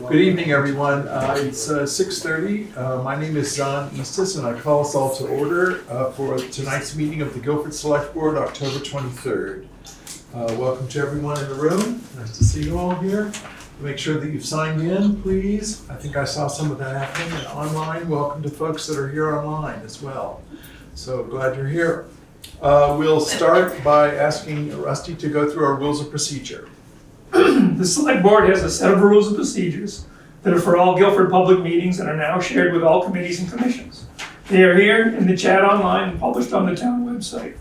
Good evening, everyone. It's 6:30. My name is John Eastis, and I call us all to order for tonight's meeting of the Guilford Selectboard, October 23rd. Welcome to everyone in the room. Nice to see you all here. Make sure that you've signed in, please. I think I saw some of that happening. And online, welcome to folks that are here online as well. So glad you're here. We'll start by asking Rusty to go through our rules of procedure. The Select Board has a set of rules and procedures that are for all Guilford public meetings and are now shared with all committees and commissions. They are here in the chat online and published on the town website.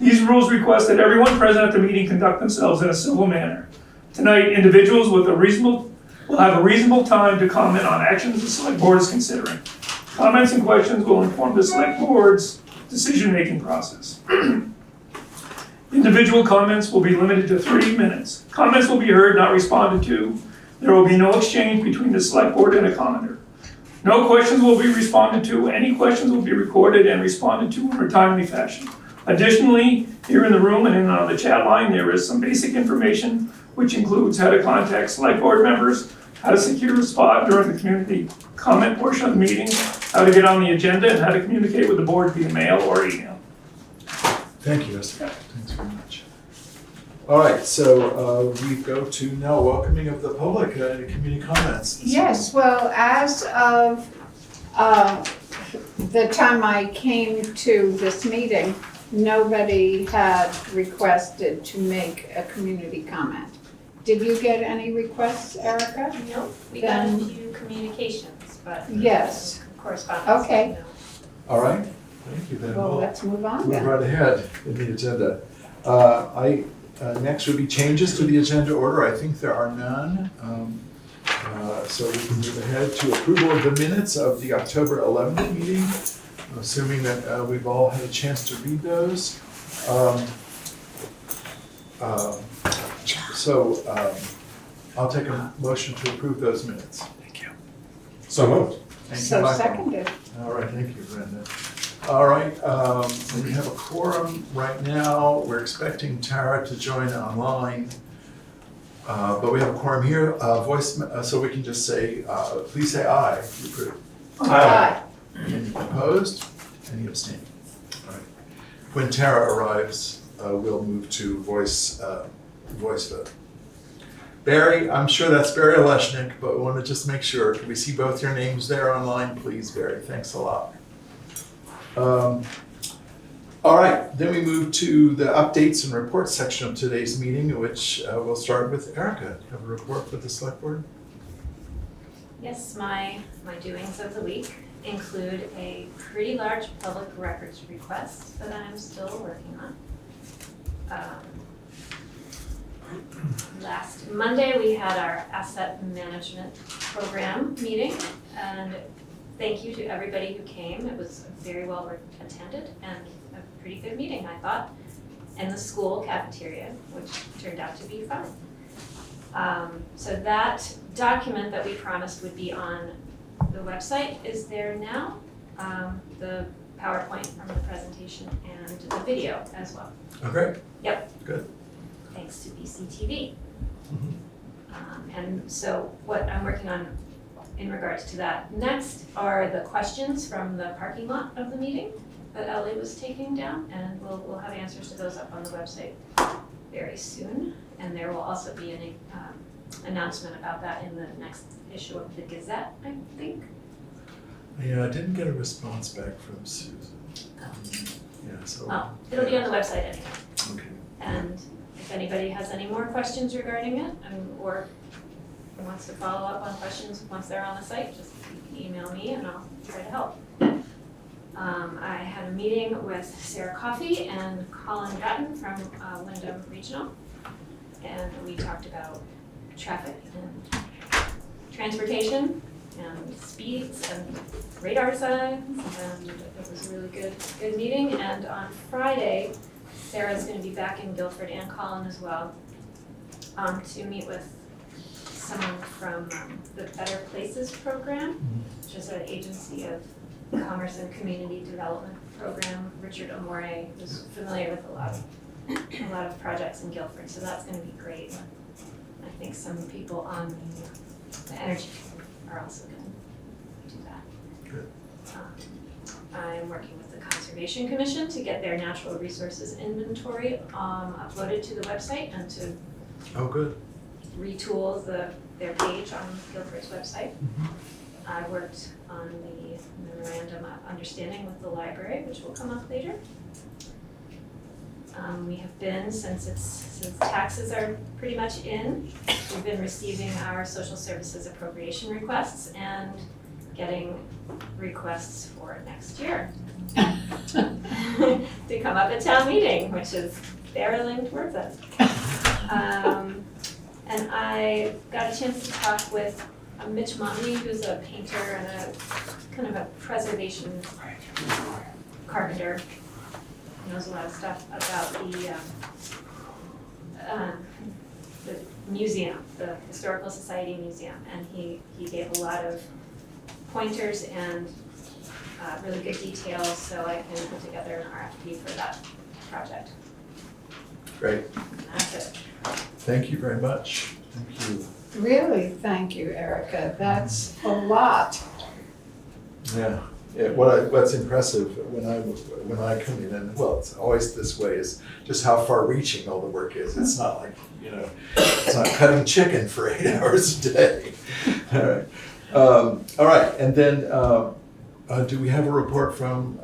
These rules request that everyone present at the meeting conduct themselves in a civil manner. Tonight, individuals will have a reasonable time to comment on actions the Select Board is considering. Comments and questions will inform the Select Board's decision-making process. Individual comments will be limited to 3 minutes. Comments will be heard, not responded to. There will be no exchange between the Select Board and a commenter. No questions will be responded to. Any questions will be recorded and responded to in a timely fashion. Additionally, here in the room and on the chat line, there is some basic information, which includes how to contact Select Board members, how to secure a spot during the community comment portion of the meeting, how to get on the agenda, and how to communicate with the board via mail or email. Thank you, Rusty. Thanks very much. All right, so we go to now welcoming of the public and community comments. Yes, well, as of the time I came to this meeting, nobody had requested to make a community comment. Did you get any requests, Erica? No, we got a few communications, but Yes. correspondence. Okay. No. All right, thank you. Then Well, we'll let's move on move then. right ahead in the agenda. Next would be changes to the agenda order. I think there are none. So we can move ahead to approval of the minutes of the October 11th meeting, assuming that we've all had a chance to read those. I'll take a motion to approve those minutes. Thank you. So moved. Thank you, So Michael. seconded. All right, thank you, Brenda. All right, we have a quorum right now. We're expecting Tara to join online. But we have a quorum here, so we can just say, please say aye if you approve. Aye. Any opposed? Any abstaining? All right. When Tara arrives, we'll move to voice vote. Barry, I'm sure that's Barry Oleshnik, but we want to just make sure. Can we see both your names there online, please, Barry? Thanks a lot. All right, then we move to the updates and reports section of today's meeting, which we'll start with Erica. You have a report for the Select Board? Yes, my doings of the week include a pretty large public records request that I'm still working on. Last Monday, we had our asset management program meeting, and thank you to everybody who came. It was very well attended and a pretty good meeting, I thought, in the school cafeteria, which turned out to be fun. So that document that we promised would be on the website is there now. The PowerPoint from the presentation and the video as well. Oh, great. Yep. Good. Thanks to BCTV. Mhm. And so what I'm working on in regards to that next are the questions from the parking lot of the meeting that Ellie was taking down, and we'll have answers to those up on the website very soon. And there will also be an announcement about that in the next issue of the Gazette, I think. Yeah, I didn't get a response back from Susan. Yeah, so. Oh, it'll be on the website anyway. Okay. And if anybody has any more questions regarding it, or wants to follow up on questions once they're on the site, just email me and I'll try to help. I had a meeting with Sarah Coffey and Colin Gatton from Wyndham Regional, and we talked about traffic and transportation and speeds and radar signs, and it was a really good meeting. And on Friday, Sarah's going to be back in Guilford, and Colin as well, to meet with someone from the Better Places program, which is an agency of commerce and community development program. Richard Amore is familiar with a lot of projects in Guilford, so that's going to be great. I think some people on the energy are also gonna do that. Good. I'm working with the Conservation Commission to get their natural resources inventory uploaded to the website and to Oh, good. retool their page on Guilford's website. Mhm. I worked on the Memorandum of Understanding with the library, which will come up later. We have been, since taxes are pretty much in, we've been receiving our social services appropriation requests and getting requests for next year to come up at town meeting, which is barreling towards us. And I got a chance to talk with Mitch Momney, who's a painter and a kind of a preservation carpenter. He knows a lot of stuff about the museum, the Historical Society Museum, and he gave a lot of pointers and really good details, so I can put together an RFP for that project. Great. And that's it. Thank you very much. Thank you. Really, thank you, Erica. That's a lot. Yeah. What's impressive when I come in, and well, it's always this way, is just how far-reaching all the work is. It's not like, it's not cutting chicken for 8 hours a day. All right, and then do we have a report from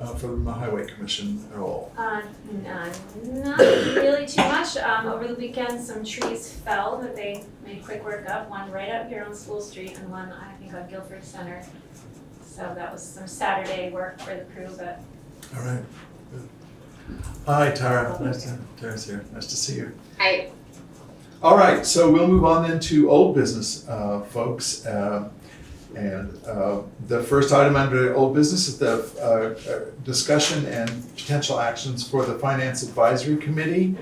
the Highway Commission at all? Not really too much. Over the weekend, some trees fell that they made quick work of. One right up here on School Street, and one I think on Guilford Center. So that was some Saturday work for the crew, but. All right. Good. Hi, Tara. Tara's here. Nice to see you. Hi. All right, so we'll move on then to old business, folks. And the first item under old business is the discussion and potential actions for the Finance Advisory Committee.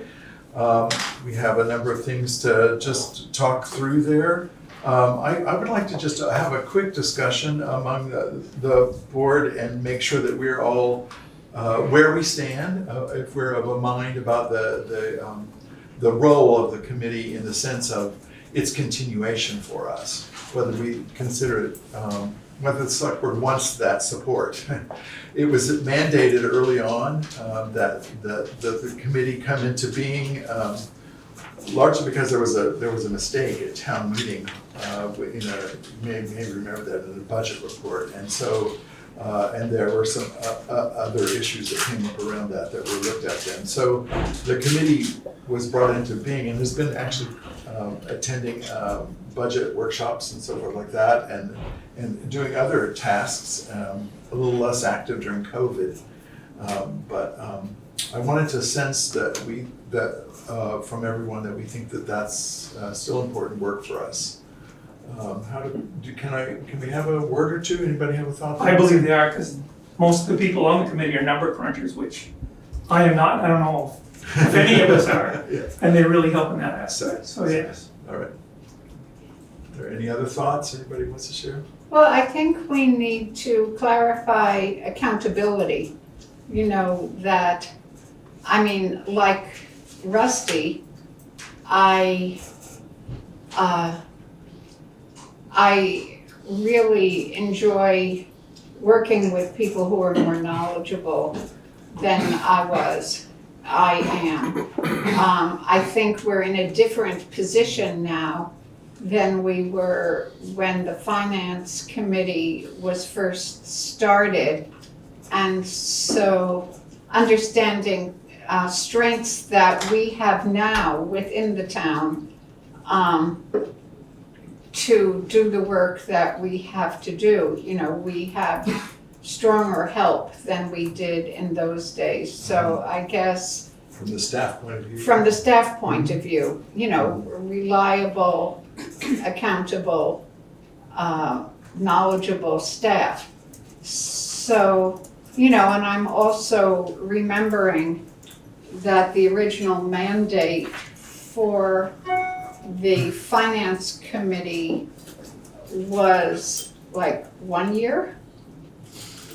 We have a number of things to just talk through there. I would like to just have a quick discussion among the board and make sure that we're all where we stand, if we're of a mind about the role of the committee in the sense of its continuation for us, whether we consider it, whether the select board wants that support. It was mandated early on that the committee come into being, largely because there was a mistake at town meeting. You may remember that in the budget report, and so and there were some other issues that came up around that were looked at then. So the committee was brought into being and has been actually attending budget workshops and so forth like that, and doing other tasks, a little less active during COVID. But I wanted to sense that from everyone that we think that that's still important work for us. Can we have a word or two? Anybody have a thought? I believe they are, because most of the people on the committee are number crunchers, which I am not. I don't know if any of us are. Yeah. And they really help in that aspect, so yes. All right. Are there any other thoughts anybody wants to share? Well, I think we need to clarify accountability. Like Rusty, I really enjoy working with people who are more knowledgeable than I am. I think we're in a different position now than we were when the Finance Committee was first started. And so understanding strengths that we have now within the town to do the work that we have to do. We have stronger help than we did in those days. So I guess From the staff point of view? from the staff point of view, reliable, accountable, knowledgeable staff. So, and I'm also remembering that the original mandate for the Finance Committee was like 1 year?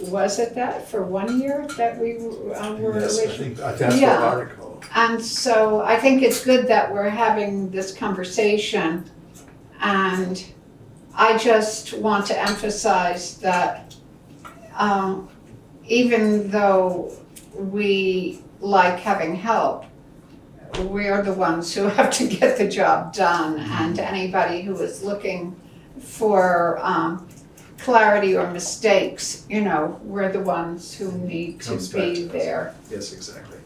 Was it that, for 1 year that we were Yes, originally? I think that's Yeah. the article. And so I think it's good that we're having this conversation, and I just want to emphasize that even though we like having help, we're the ones who have to get the job done, and anybody who is looking for clarity or mistakes, we're the ones who need to Comes back be to us. there. Yes, exactly.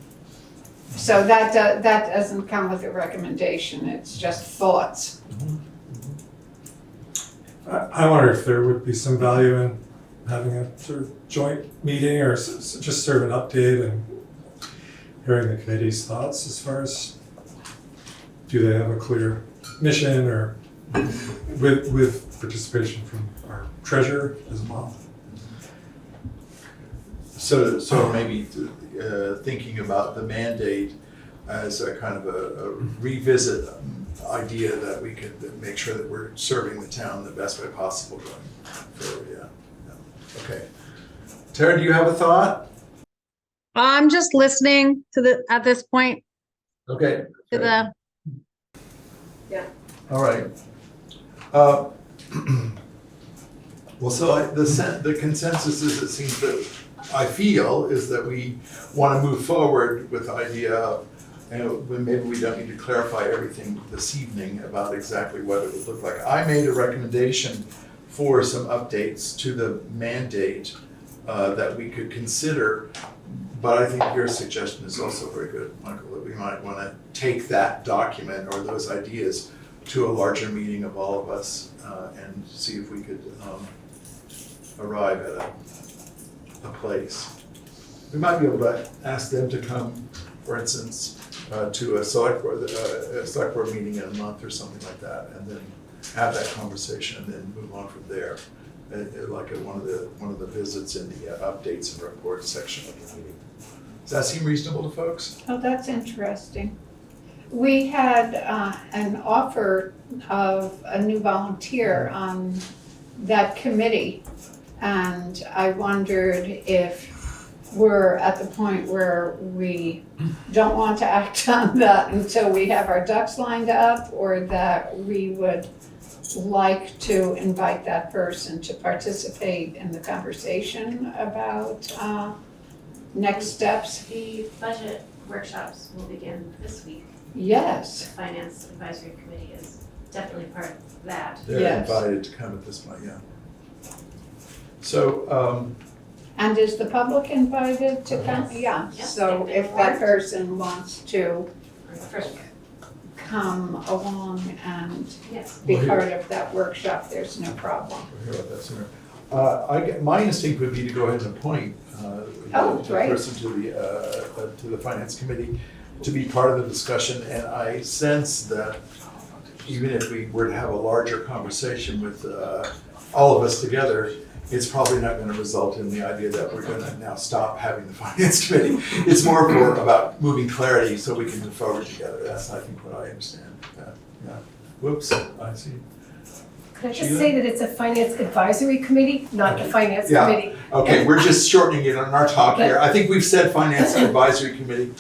So that doesn't come with a recommendation, it's just thoughts. I wonder if there would be some value in having a sort of joint meeting or just sort of an update and hearing the committee's thoughts as far as, do they have a clear mission, or with participation from our treasurer as well. So maybe thinking about the mandate as a kind of a revisit idea that we could make sure that we're serving the town the best way possible going forward, yeah. Okay. Tara, do you have a thought? I'm just listening to at this point Okay. to the, All right. Well, so the consensus is, it seems that I feel, is that we want to move forward with the idea of, maybe we don't need to clarify everything this evening about exactly what it would look like. I made a recommendation for some updates to the mandate that we could consider, but I think your suggestion is also very good, Michael, that we might want to take that document or those ideas to a larger meeting of all of us and see if we could arrive at a place. We might be able to ask them to come, for instance, to a select board meeting in a month or something like that, and then have that conversation and then move on from there, like at one of the visits in the updates and reports section of the meeting. Does that seem reasonable to folks? Oh, that's interesting. We had an offer of a new volunteer on that committee, and I wondered if we're at the point where we don't want to act on that until we have our ducks lined up, or that we would like to invite that person to participate in the conversation about next steps. The budget workshops will begin this week. The Yes, Finance Advisory Committee is definitely part of that. They're Yes. invited to come at this point, yeah. So, and is the public invited to come? Yes. Yeah, Yes, so they've been if that warned. person wants to Or the first, come along and yes. be Well, here- part of that workshop, there's no problem. we'll hear about that sooner. My instinct would be to go ahead and appoint Oh, the great. person to the finance committee to be part of the discussion, and I sense that even if we were to have a larger conversation with all of us together, it's probably not going to result in the idea that we're going to now stop having the finance committee. It's more about moving clarity so we can move forward together. That's, I think, what I understand. Yeah. Whoops, I see. Could I just Sheila? say that it's a finance advisory committee, not the finance Yeah. committee? Okay, we're just shortening it on our talk here. I think we've said Finance Advisory Committee.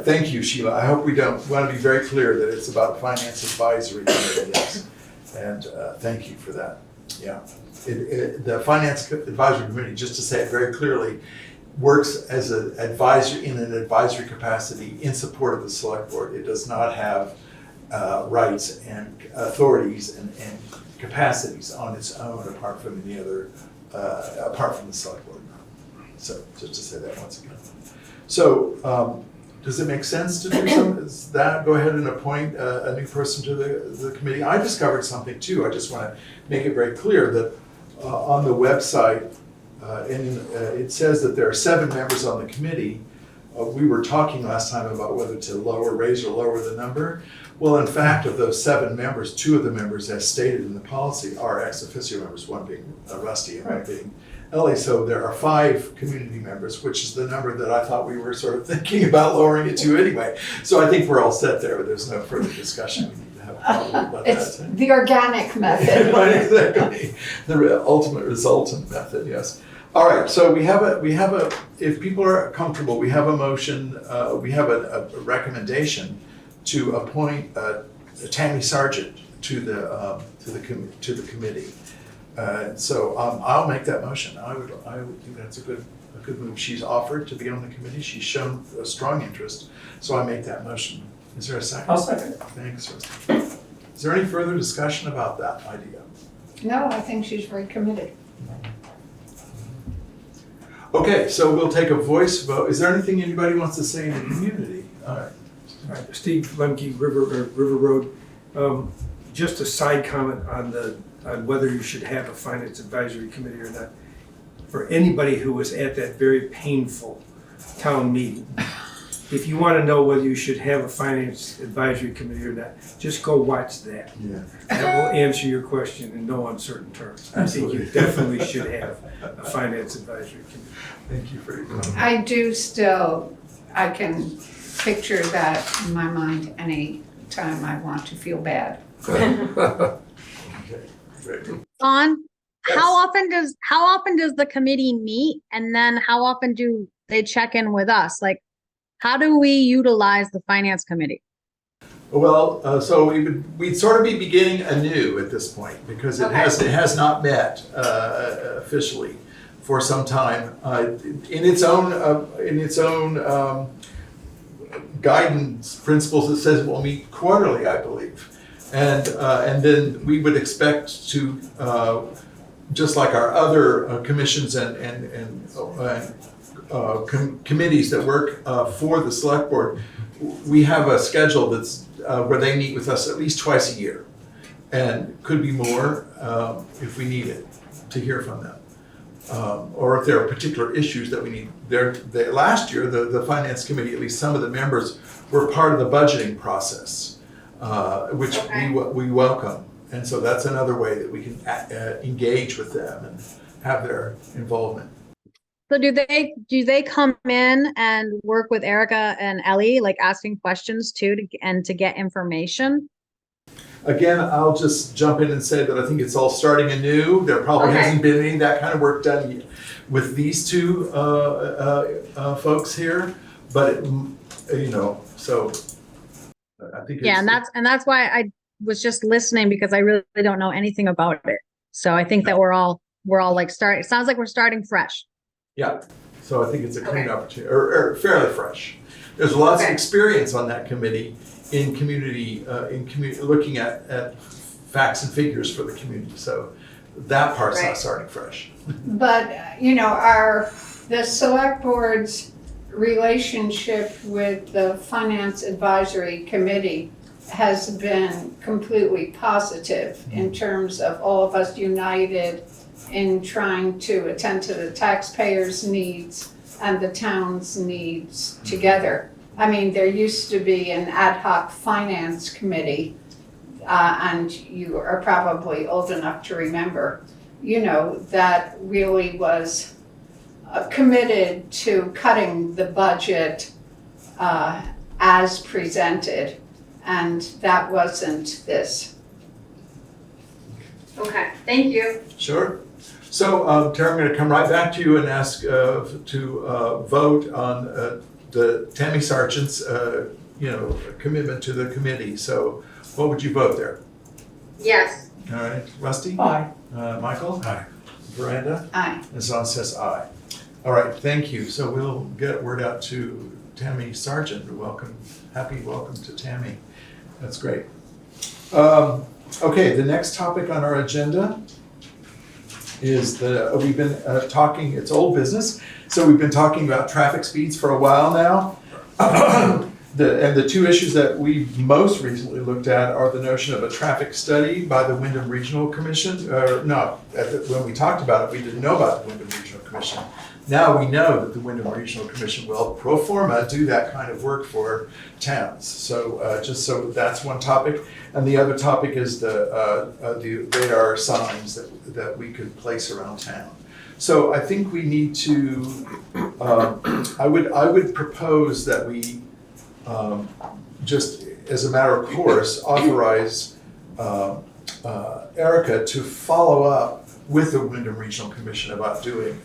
Thank you, Sheila. I hope we want to be very clear that it's about Finance Advisory Committee, yes. And thank you for that, yeah. The Finance Advisory Committee, just to say it very clearly, works as an advisor in an advisory capacity in support of the select board. It does not have rights and authorities and capacities on its own apart from any other, apart from the select board. So just to say that once again. So does it make sense to do something? Is that, go ahead and appoint a new person to the committee? I discovered something too. I just want to make it very clear that on the website, it says that there are 7 members on the committee. We were talking last time about whether to raise or lower the number. Well, in fact, of those 7 members, 2 of the members, as stated in the policy, are ex officio members, one being Rusty and one being Ellie. So there are 5 community members, which is the number that I thought we were sort of thinking about lowering it to anyway. So I think we're all set there. There's no further discussion we need to have probably about It's that. the organic method. Right, exactly. The ultimate resultant method, yes. All right, so we have a, if people are comfortable, we have a motion, we have a recommendation to appoint Tammy Sargent to the committee. So I'll make that motion. I would think that's a good move. She's offered to be on the committee. She's shown a strong interest, so I make that motion. Is there a second? I'll second it. Thanks, Rusty. Is there any further discussion about that idea? No, I think she's very committed. Okay, so we'll take a voice vote. Is there anything anybody wants to say in the community? All right. All right, Steve Lemke, River Road. Just a side comment on whether you should have a finance advisory committee or not. For anybody who was at that very painful town meeting, if you want to know whether you should have a finance advisory committee or not, just go watch that. Yeah. That will answer your question in no uncertain terms. I think you definitely should have a finance advisory committee. Thank you for your comment. I do still, I can picture that in my mind any time I want to feel bad. Okay, great. Dawn, Yes. how often does the committee meet? And then how often do they check in with us? Like, how do we utilize the finance committee? Well, so we'd sort of be beginning anew at this point because it has not met officially for some time. In its own guidance principles, it says we'll meet quarterly, I believe, and then we would expect to, just like our other commissions and committees that work for the select board, we have a schedule that's where they meet with us at least twice a year, and could be more if we need it to hear from them, or if there are particular issues that we need. Last year, the finance committee, at least some of the members, were part of the budgeting process, which we welcome, and so that's another way that we can engage with them and have their involvement. So do they come in and work with Erica and Ellie, like asking questions too, to get information? Again, I'll just jump in and say that I think it's all starting anew. There probably hasn't been any of that kind of work done with these two folks here, but so I think. Yeah, and that's why I was just listening, because I really don't know anything about it. So I think that we're all like starting. It sounds like we're starting fresh. Yeah, so I think it's a clean opportunity, or fairly fresh. There's lots of experience on that committee in community, looking at facts and figures for the community. So that part's not starting fresh. But, the select board's relationship with the finance advisory committee has been completely positive in terms of all of us united in trying to attend to the taxpayers' needs and the town's needs together. I mean, there used to be an ad hoc finance committee, and you are probably old enough to remember, that really was committed to cutting the budget as presented, and that wasn't this. Okay, thank you. Sure. So, Tara, I'm going to come right back to you and ask to vote on the Tammy Sargent's, commitment to the committee. So, what would you vote there? Yes. All right, Rusty? Aye. Michael? Aye. Miranda? Aye. And Zon says aye. All right, thank you. So we'll get word out to Tammy Sargent. Happy welcome to Tammy. That's great. Okay, the next topic on our agenda is we've been talking, it's old business, so we've been talking about traffic speeds for a while now. And the two issues that we've most recently looked at are the notion of a traffic study by the Wyndham Regional Commission. When we talked about it, we didn't know about the Wyndham Regional Commission. Now we know that the Wyndham Regional Commission will pro forma do that kind of work for towns. So so that's one topic. And the other topic is the radar signs that we could place around town. So I think we need to, I would propose that we just as a matter of course authorize Erica to follow up with the Wyndham Regional Commission about doing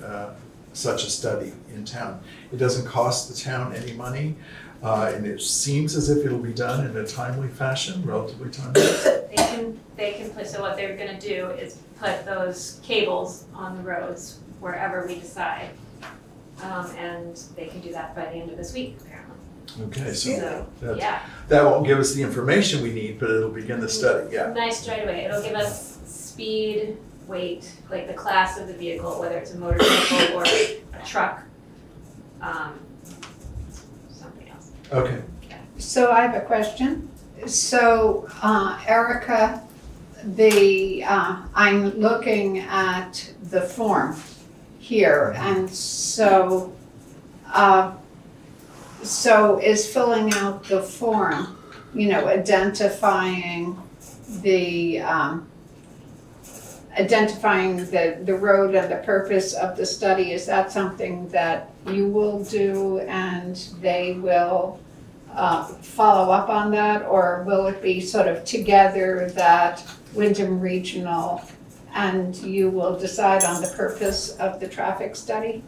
such a study in town. It doesn't cost the town any money. And it seems as if it'll be done in a timely fashion, relatively timely. They can put, so what they're gonna do is put those cables on the roads wherever we decide. And they can do that by the end of this week, apparently. Okay, so So, that, yeah, that won't give us the information we need, but it'll begin the study, yeah. nice straight away. It'll give us speed, weight, like the class of the vehicle, whether it's a motorcycle or a truck. Something else. Okay. So I have a question. So, Erica, I'm looking at the form here, and so is filling out the form, identifying the road and the purpose of the study, is that something that you will do and they will follow up on that, or will it be sort of together that Wyndham Regional and you will decide on the purpose of the traffic study?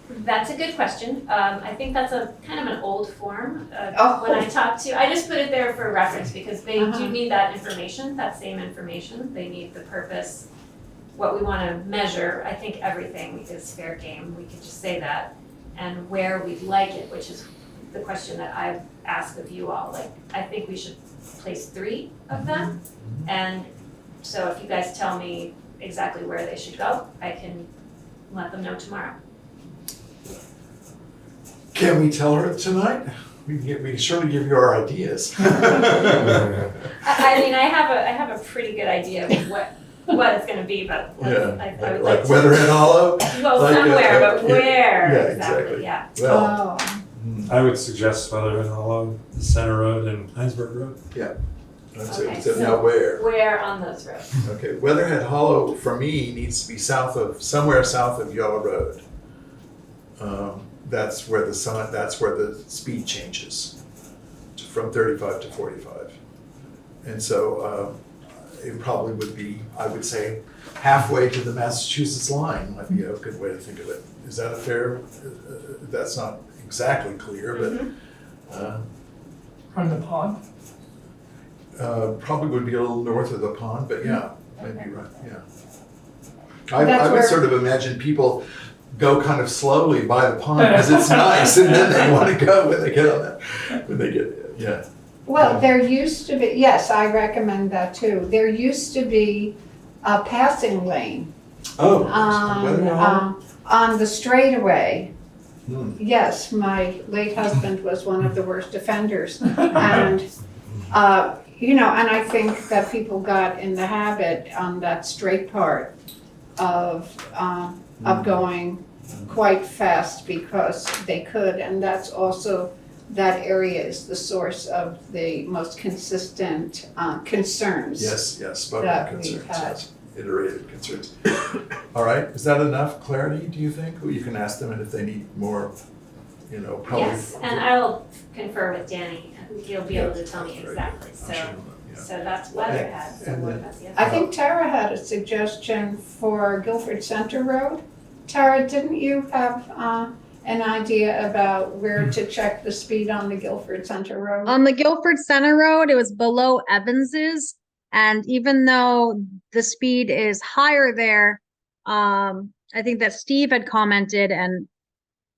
That's a good question. I think that's a kind of an old form. Oh. When I talked to, I just put it there for reference because they Uh-huh. do need that information, that same information. They need the purpose, what we want to measure. I think everything is fair game. We could just say that. And where we'd like it, which is the question that I've asked of you all. Like, I think we should place 3 of them. And so if you guys tell me exactly where they should go, I can let them know tomorrow. Can we tell her tonight? We can surely give you our ideas. I mean, I have a pretty good idea of what it's gonna be, but I would Like like to. Weatherhead Hollow? Well, like, somewhere, but yeah, where yeah, exactly, exactly. yeah. Well, Oh, I would suggest Weatherhead Hollow, the Center Road and Heinsberg Road. that's Okay, it. So so- now where? Where on those roads? Okay, Weatherhead Hollow for me needs to be somewhere south of Yellow Road. That's where the speed changes from 35 to 45. And so it probably would be, I would say, halfway to the Massachusetts line might be a good way to think of it. Is that a fair, that's not exactly clear, but From the pond? probably would be a little north of the pond, but yeah, maybe right, yeah. That's I would where- sort of imagine people go kind of slowly by the pond because it's nice, and then they want to go when they get on that, yeah. well, there used to be, yes, I recommend that too. There used to be a passing lane Oh, Weatherhead Hollow? on the straightaway. Hmm. Yes, my late husband was one of the worst offenders. And, and I think that people got in the habit on that straight part of going quite fast because they could. And that's also, that area is the source of the most consistent concerns. Yes, spoken that we've concerns, had. yes, iterated concerns. All right, is that enough clarity, do you think? Well, you can ask them, and if they need more, probably. Yes, and I will confer with Danny, he'll be able to tell me That's very exactly, good. so, I'm sure, yeah. so that's Weatherhead, so And what then- about the I other? think Tara had a suggestion for Guilford Center Road. Tara, didn't you have an idea about where to check the speed on the Guilford Center Road? On the Guilford Center Road, it was below Evans's. And even though the speed is higher there, I think that Steve had commented, and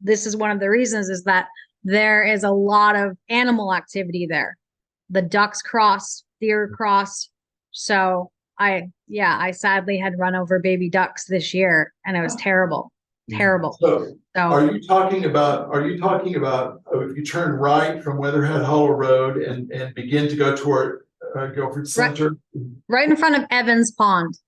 this is one of the reasons, is that there is a lot of animal activity there. The ducks cross, deer cross. So I sadly had run over baby ducks this year, and it was terrible, terrible. So, are So you talking about, if you turn right from Weatherhead Hollow Road and begin to go toward Guilford Center? right in front of Evans Pond.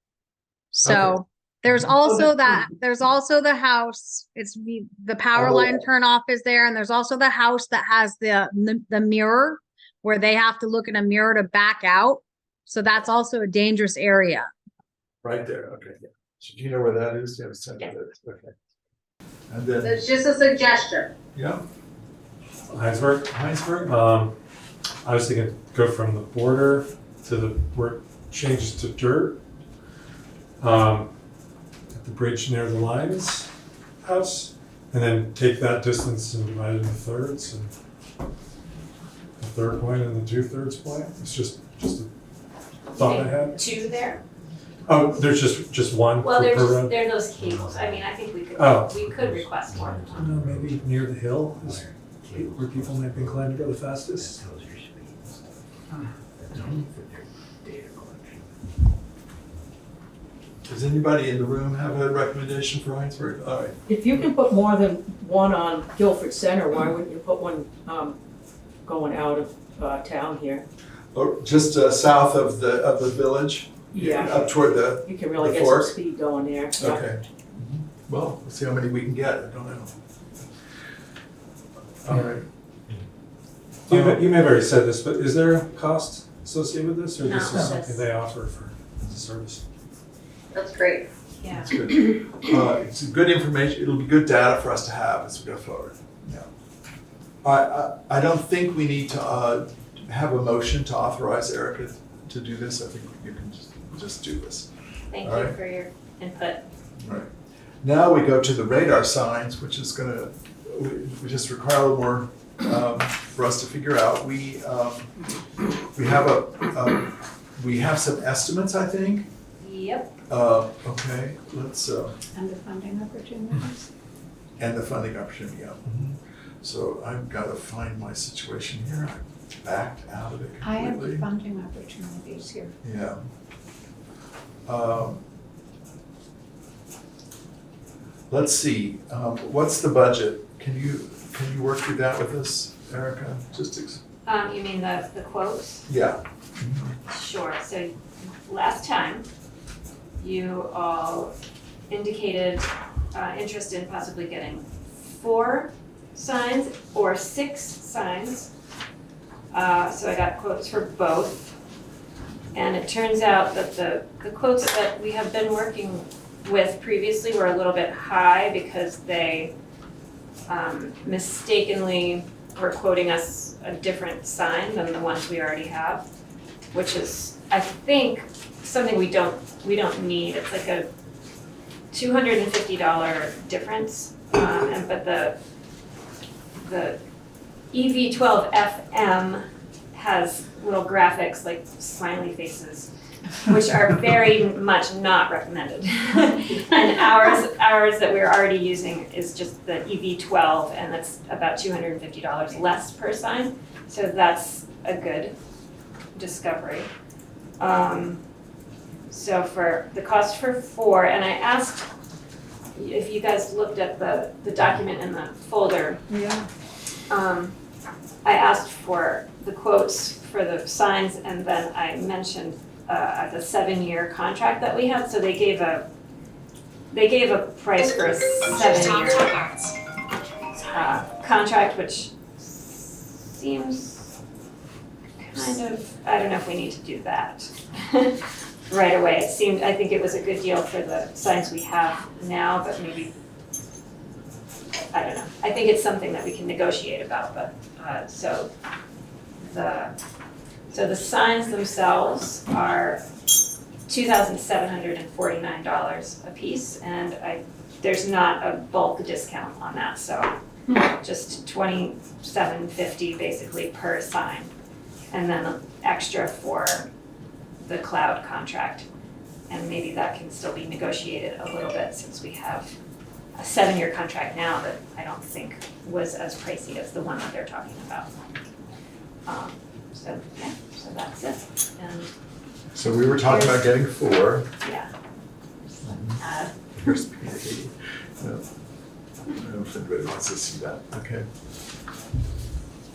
So there's also the house, the power line turn off is there, and there's also the house that has the mirror where they have to look in a mirror to back out. So that's also a dangerous area. Right there, okay. So do you know where that is? You have a sense of it, okay. And then, It's just a suggestion. yeah, Heinsberg. Heinsberg? I was thinking go from the border to where it changes to dirt. At the bridge near the Lions house, and then take that distance and divide it into thirds. And 1/3 point and the 2/3 point? It's just a thought I had. Two there? Oh, there's just one Well, per road? there are those cables, I mean, I think Oh. we could request more than one. No, maybe near the hill is where people might be inclined to go the fastest. Does anybody in the room have a recommendation for Heinsberg? All right. If you can put more than one on Guilford Center, why wouldn't you put one going out of town here? Or just south of the village? Yeah, Up toward the, you can really The get fork? some speed going there. Yeah. okay. Well, we'll see how many we can get, I don't know. All right. You may have already said this, but is there a cost associated with this, or this No. is something they offer for as a service? That's great. Yeah. That's good. It's good information, it'll be good data for us to have as we go forward. Yeah. I don't think we need to have a motion to authorize Erica to do this. I think you can just do this. Thank All you right. for your input. Right. Now we go to the radar signs, which is gonna, we just require a little more for us to figure out. We have some estimates, I think. Yep. Okay, let's, And the funding opportunities. and the funding opportunity, yeah. So I've gotta find my situation here. I backed out of it I have completely. the funding opportunities here. Yeah. Let's see, what's the budget? Can you work through that with us, Erica? You mean the quotes? Yeah. Sure, so last time, you all indicated interest in possibly getting 4 signs or 6 signs. So I got quotes for both. And it turns out that the quotes that we have been working with previously were a little bit high because they mistakenly were quoting us a different sign than the ones we already have, which is, I think, something we don't need. It's like a $250 difference. But the EV12FM has little graphics like smiley faces, which are very much not recommended. And ours that we're already using is just the EV12, and that's about $250 less per sign. So that's a good discovery. So for the cost for 4, and I asked if you guys looked at the document in the folder. Yeah. I asked for the quotes for the signs, and then I mentioned the 7-year contract that we had. So they gave a price for a 7-year contract, which seems kind of, I don't know if we need to do that right away. I think it was a good deal for the signs we have now, but maybe, I don't know. I think it's something that we can negotiate about, but, so the signs themselves are $2,749 a piece, and there's not a bulk discount on that, so just $27.50 basically per sign, and then an extra for the cloud contract. And maybe that can still be negotiated a little bit since we have a 7-year contract now that I don't think was as pricey as the one that they're talking about. So that's it, and So we were talking about getting 4. yeah. Here's P80. No. I don't know if anybody wants to see that, okay.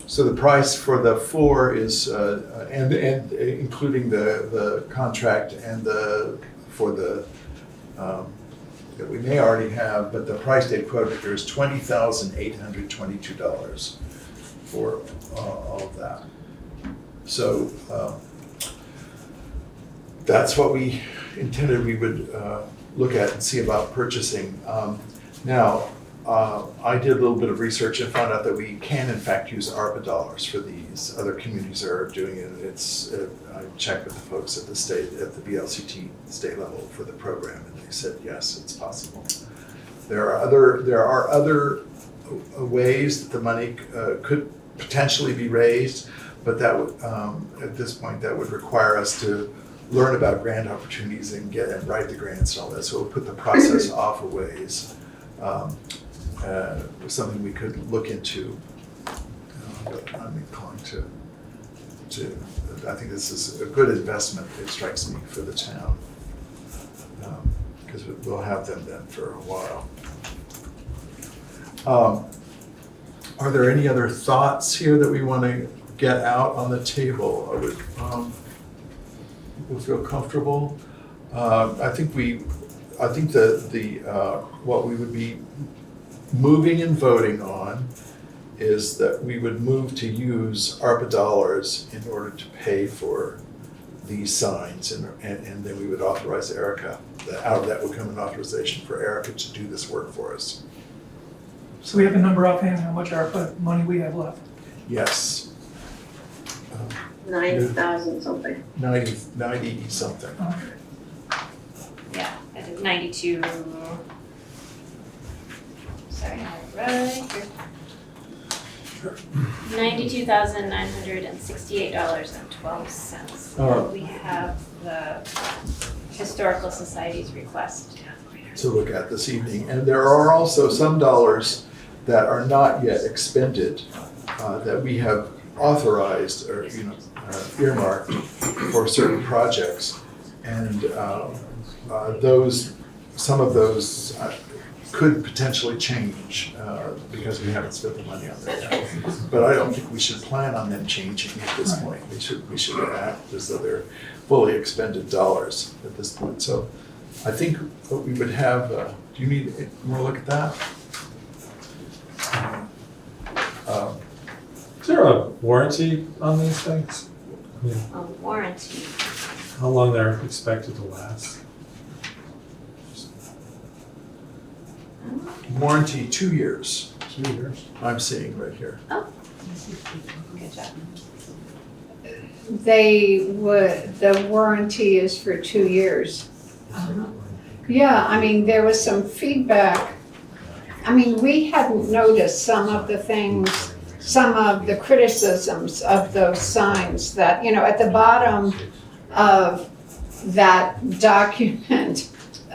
So the price for the 4 is, and including the contract and for the, that we may already have, but the price they quoted here is $20,822 for all of that. So that's what we intended we would look at and see about purchasing. Now, I did a little bit of research and found out that we can in fact use ARPA dollars for these. Other communities are doing it. I checked with the folks at the BLCT state level for the program, and they said yes, it's possible. There are other ways that the money could potentially be raised. But that would, at this point, that would require us to learn about grant opportunities and write the grants and all that. So it'll put the process off a ways. Something we could look into. But I'm inclined to, I think this is a good investment, it strikes me, for the town. Because we'll have them then for a while. Are there any other thoughts here that we want to get out on the table? People feel comfortable? I think what we would be moving and voting on is that we would move to use ARPA dollars in order to pay for these signs, and then we would authorize Erica. Out of that would come an authorization for Erica to do this work for us. So we have a number offhand how much ARPA money we have left. Yes. 90,000 something. 90 something. Yeah, I did 92. Sorry, I have it right here. $92,968.12. We have the Historical Society's request To look at this evening. And there are also some dollars that are not yet expended that we have authorized or earmarked for certain projects. And some of those could potentially change because we haven't spent the money on that yet. But I don't think we should plan on them changing at this point. We should act as though they're fully expended dollars at this point. So I think what we would have, do you need more look at that? Is there a warranty on these things? I mean, a warranty. how long they're expected to last? Warranty 2 years, 2 years. I'm seeing right here. Oh, good job. The warranty is for 2 years. Yeah, I mean, there was some feedback. I mean, we hadn't noticed some of the things, some of the criticisms of those signs that, at the bottom of that document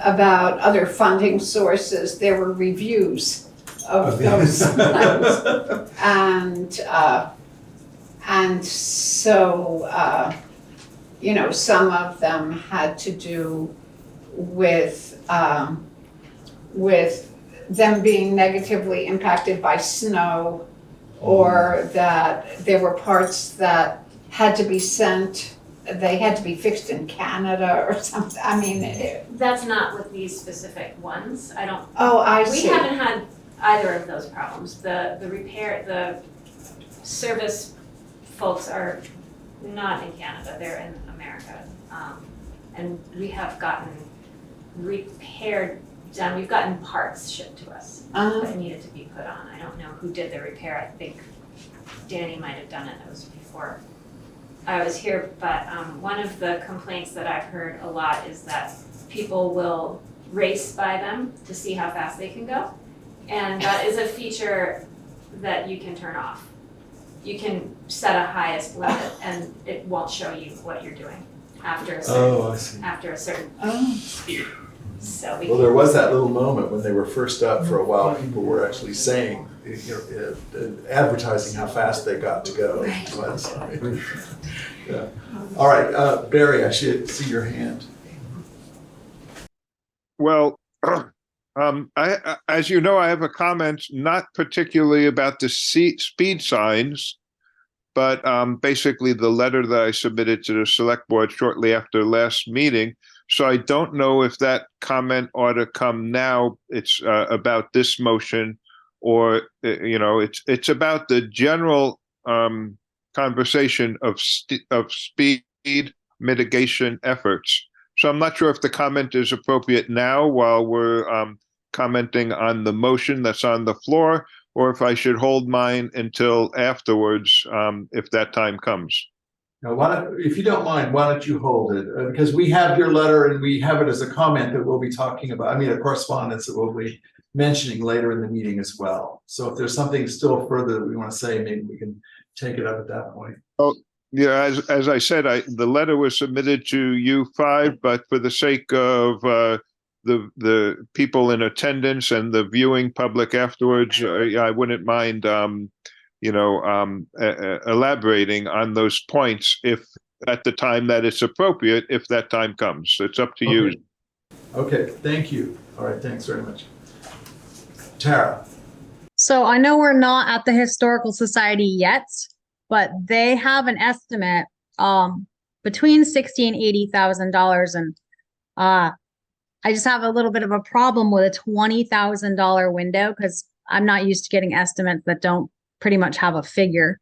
about other funding sources, there were reviews of those signs. And so, some of them had to do with them being negatively impacted by snow, or that there were parts that had to be sent, they had to be fixed in Canada or something. I mean, That's not with these specific ones. I don't. oh, I We see. haven't had either of those problems. The service folks are not in Canada, they're in America. And we have gotten repaired done, we've gotten parts shipped to us that needed to be put on. I don't know who did the repair, I think Danny might have done it, that was before I was here, but one of the complaints that I've heard a lot is that people will race by them to see how fast they can go. And that is a feature that you can turn off. You can set a highest limit and it won't show you what you're doing after a certain, I see. after a certain speed. So we Well, there was that little moment when they were first up for a while, people were actually saying, advertising how fast they got to go. Yeah. All right, Barry, I should see your hand. Well, as you know, I have a comment not particularly about the speed signs, but basically the letter that I submitted to the select board shortly after last meeting. So I don't know if that comment ought to come now. It's about this motion, or it's about the general conversation of speed mitigation efforts. So I'm not sure if the comment is appropriate now while we're commenting on the motion that's on the floor, or if I should hold mine until afterwards, if that time comes. Now, if you don't mind, why don't you hold it? Because we have your letter and we have it as a comment that we'll be talking about. I mean, a correspondence that we'll be mentioning later in the meeting as well. So if there's something still further that we want to say, maybe we can take it up at that point. Yeah, as I said, the letter was submitted to you five, but for the sake of the people in attendance and the viewing public afterwards, I wouldn't mind elaborating on those points if at the time that it's appropriate, if that time comes. It's up to you. Okay, thank you. All right, thanks very much. Tara. So I know we're not at the Historical Society yet, but they have an estimate between $60,000 and $80,000, and I just have a little bit of a problem with a $20,000 window because I'm not used to getting estimates that don't pretty much have a figure.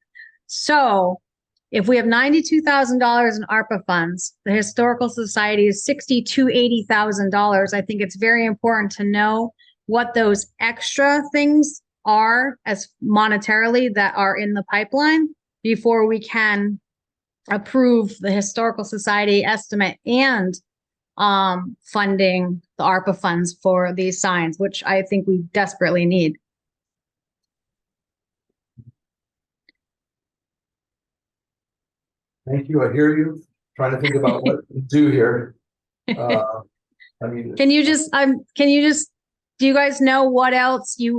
So if we have $92,000 in ARPA funds, the Historical Society is $60,000 to $80,000. I think it's very important to know what those extra things are as monetarily that are in the pipeline before we can approve the Historical Society estimate and funding the ARPA funds for these signs, which I think we desperately need. Thank you. I hear you. Trying to think about what to do here. I mean, Can you just do you guys know what else you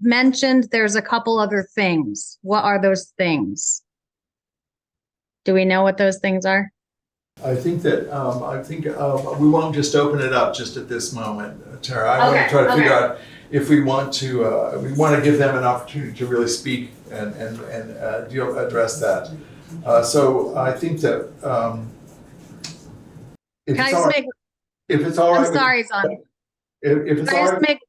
mentioned there's a couple other things. What are those things? Do we know what those things are? I think that we won't just open it up just at this moment, Tara. I want to try to figure out if we want to give them an opportunity to really speak and address that. So I think that if it's all right. I'm sorry, Zon. If it's all right.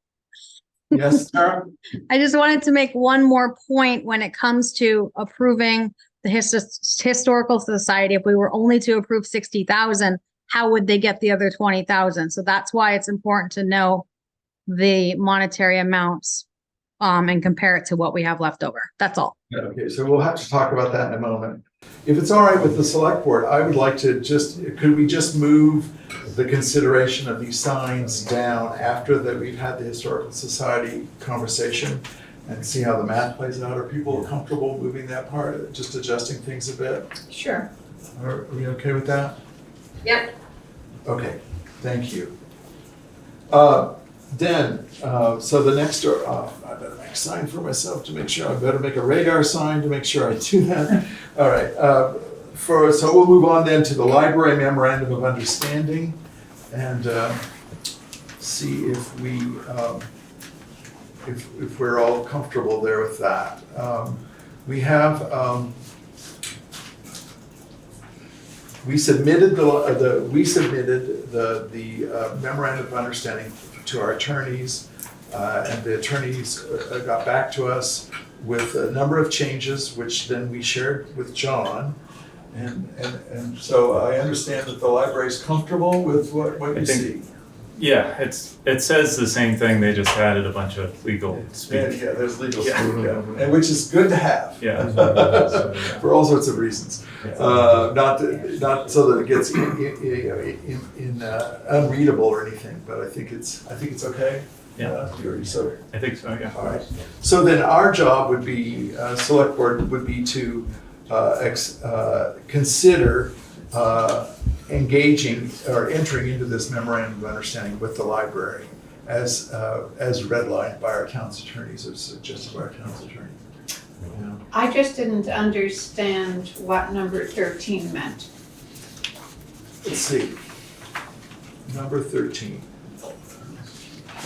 Yes, Tara? I just wanted to make one more point when it comes to approving the Historical Society. If we were only to approve 60,000, how would they get the other 20,000? So that's why it's important to know the monetary amounts and compare it to what we have left over. That's all. Okay, so we'll have to talk about that in a moment. If it's all right with the select board, I would like to could we just move the consideration of these signs down after that we've had the Historical Society conversation and see how the math plays out? Are people comfortable moving that part, just adjusting things a bit? Sure. Are we okay with that? Yep. Okay, thank you. Then, so the next, I better make a sign for myself to make sure, I better make a radar sign to make sure I do that. All right, so we'll move on then to the library memorandum of understanding and see if we, if we're all comfortable there with that. We have, we submitted the memorandum of understanding to our attorneys, and the attorneys got back to us with a number of changes, which then we shared with John. And so I understand that the library is comfortable with what you see. Yeah, it says the same thing, they just added a bunch of legal speak. Yeah, there's legal speak, and which is good to have. Yeah. For all sorts of reasons. Not so that it gets unreadable or anything, but I think it's okay. Yeah. So I think so, yeah. all right. So then our job would be, select board would be to consider engaging or entering into this memorandum of understanding with the library as redlined by our town's attorneys, as suggested by our town's attorney. Yeah. I just didn't understand what number 13 meant. Let's see. Number 13.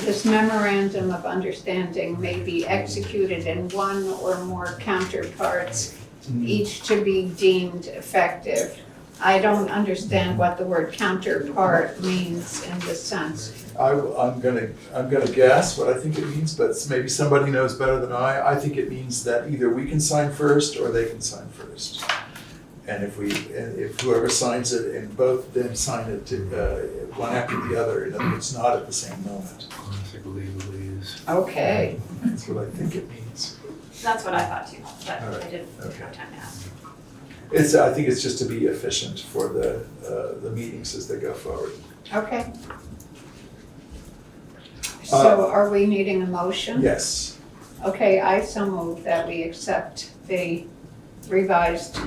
This memorandum of understanding may be executed in one or more counterparts, each to be deemed effective. I don't understand what the word counterpart means in this sense. I'm gonna guess what I think it means, but maybe somebody knows better than I. I think it means that either we can sign first or they can sign first. And if whoever signs it and both then sign it one after the other, in other words, not at the same moment. Okay. That's what I think it means. That's what I thought too, but All right. I didn't Okay. have time to ask. I think it's just to be efficient for the meetings as they go forward. Okay. So are we needing a motion? Yes. Okay, I so move that we accept the revised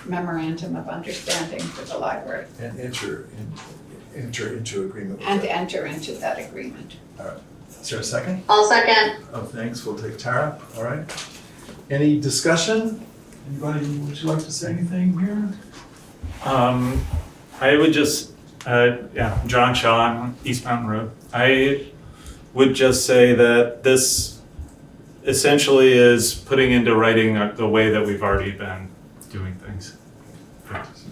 memorandum of understanding for the library And enter into agreement with and that. enter into that agreement. Is there a second? I'll second. Oh, thanks, we'll take Tara, all right. Any discussion? Anybody, would you like to say anything here? I would just, John Shaw on East Mountain Road. I would just say that this essentially is putting into writing the way that we've already been doing things,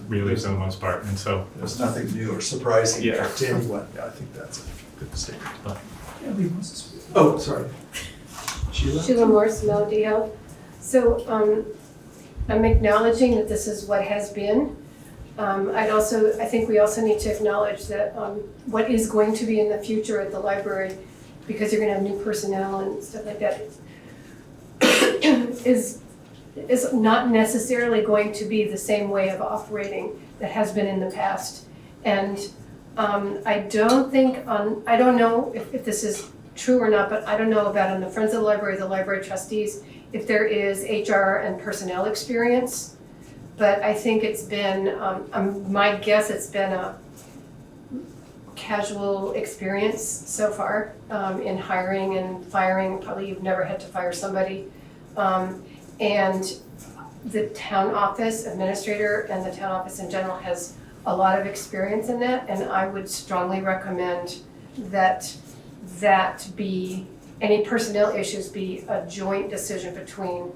really for the most part, and so. There's nothing new or surprising Yeah. to anyone. Yeah, I think that's a good statement. But- Oh, sorry. Sheila? Sheila Morse, Melody Health. So I'm acknowledging that this is what has been. I think we also need to acknowledge that what is going to be in the future at the library, because you're gonna have new personnel and stuff like that, is not necessarily going to be the same way of operating that has been in the past. And I don't know if this is true or not, but I don't know about on the Friends of the Library trustees, if there is HR and personnel experience. But I think it's been, my guess, it's been a casual experience so far in hiring and firing. Probably you've never had to fire somebody. And the town office administrator and the town office in general has a lot of experience in that, and I would strongly recommend that any personnel issues be a joint decision between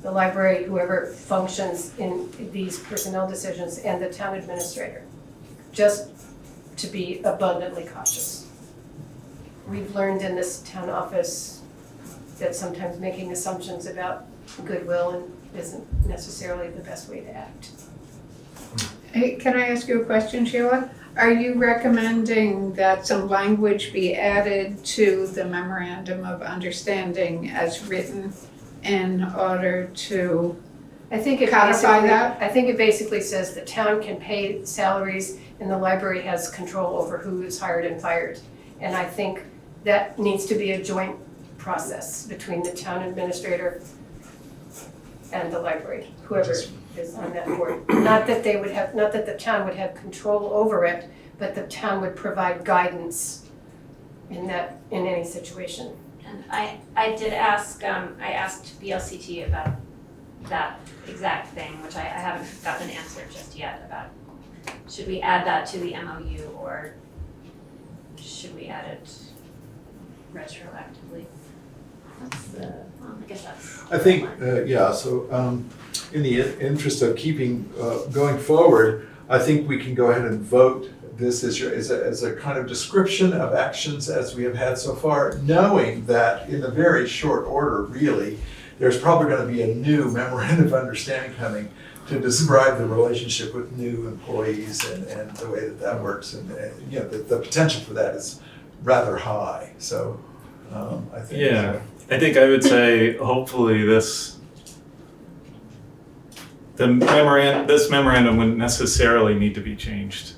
the library, whoever functions in these personnel decisions, and the town administrator, just to be abundantly cautious. We've learned in this town office that sometimes making assumptions about goodwill isn't necessarily the best way to act. Hey, can I ask you a question, Sheila? Are you recommending that some language be added to the memorandum of understanding as written in order to I think it codify that? I think it basically says the town can pay salaries and the library has control over who is hired and fired. And I think that needs to be a joint process between the town administrator and the library, whoever is on that board. Not that the town would have control over it, but the town would provide guidance in any situation. And I did ask, I asked BLCT about that exact thing, which I haven't gotten an answer just yet about, should we add that to the MOU or should we add it retroactively? That's well, I guess that's. I think, so in the interest of keeping, going forward, I think we can go ahead and vote this as a kind of description of actions as we have had so far, knowing that in a very short order, really, there's probably going to be a new memorandum of understanding coming to describe the relationship with new employees and the way that works. And the potential for that is rather high. So I think. Yeah, I think I would say hopefully this memorandum wouldn't necessarily need to be changed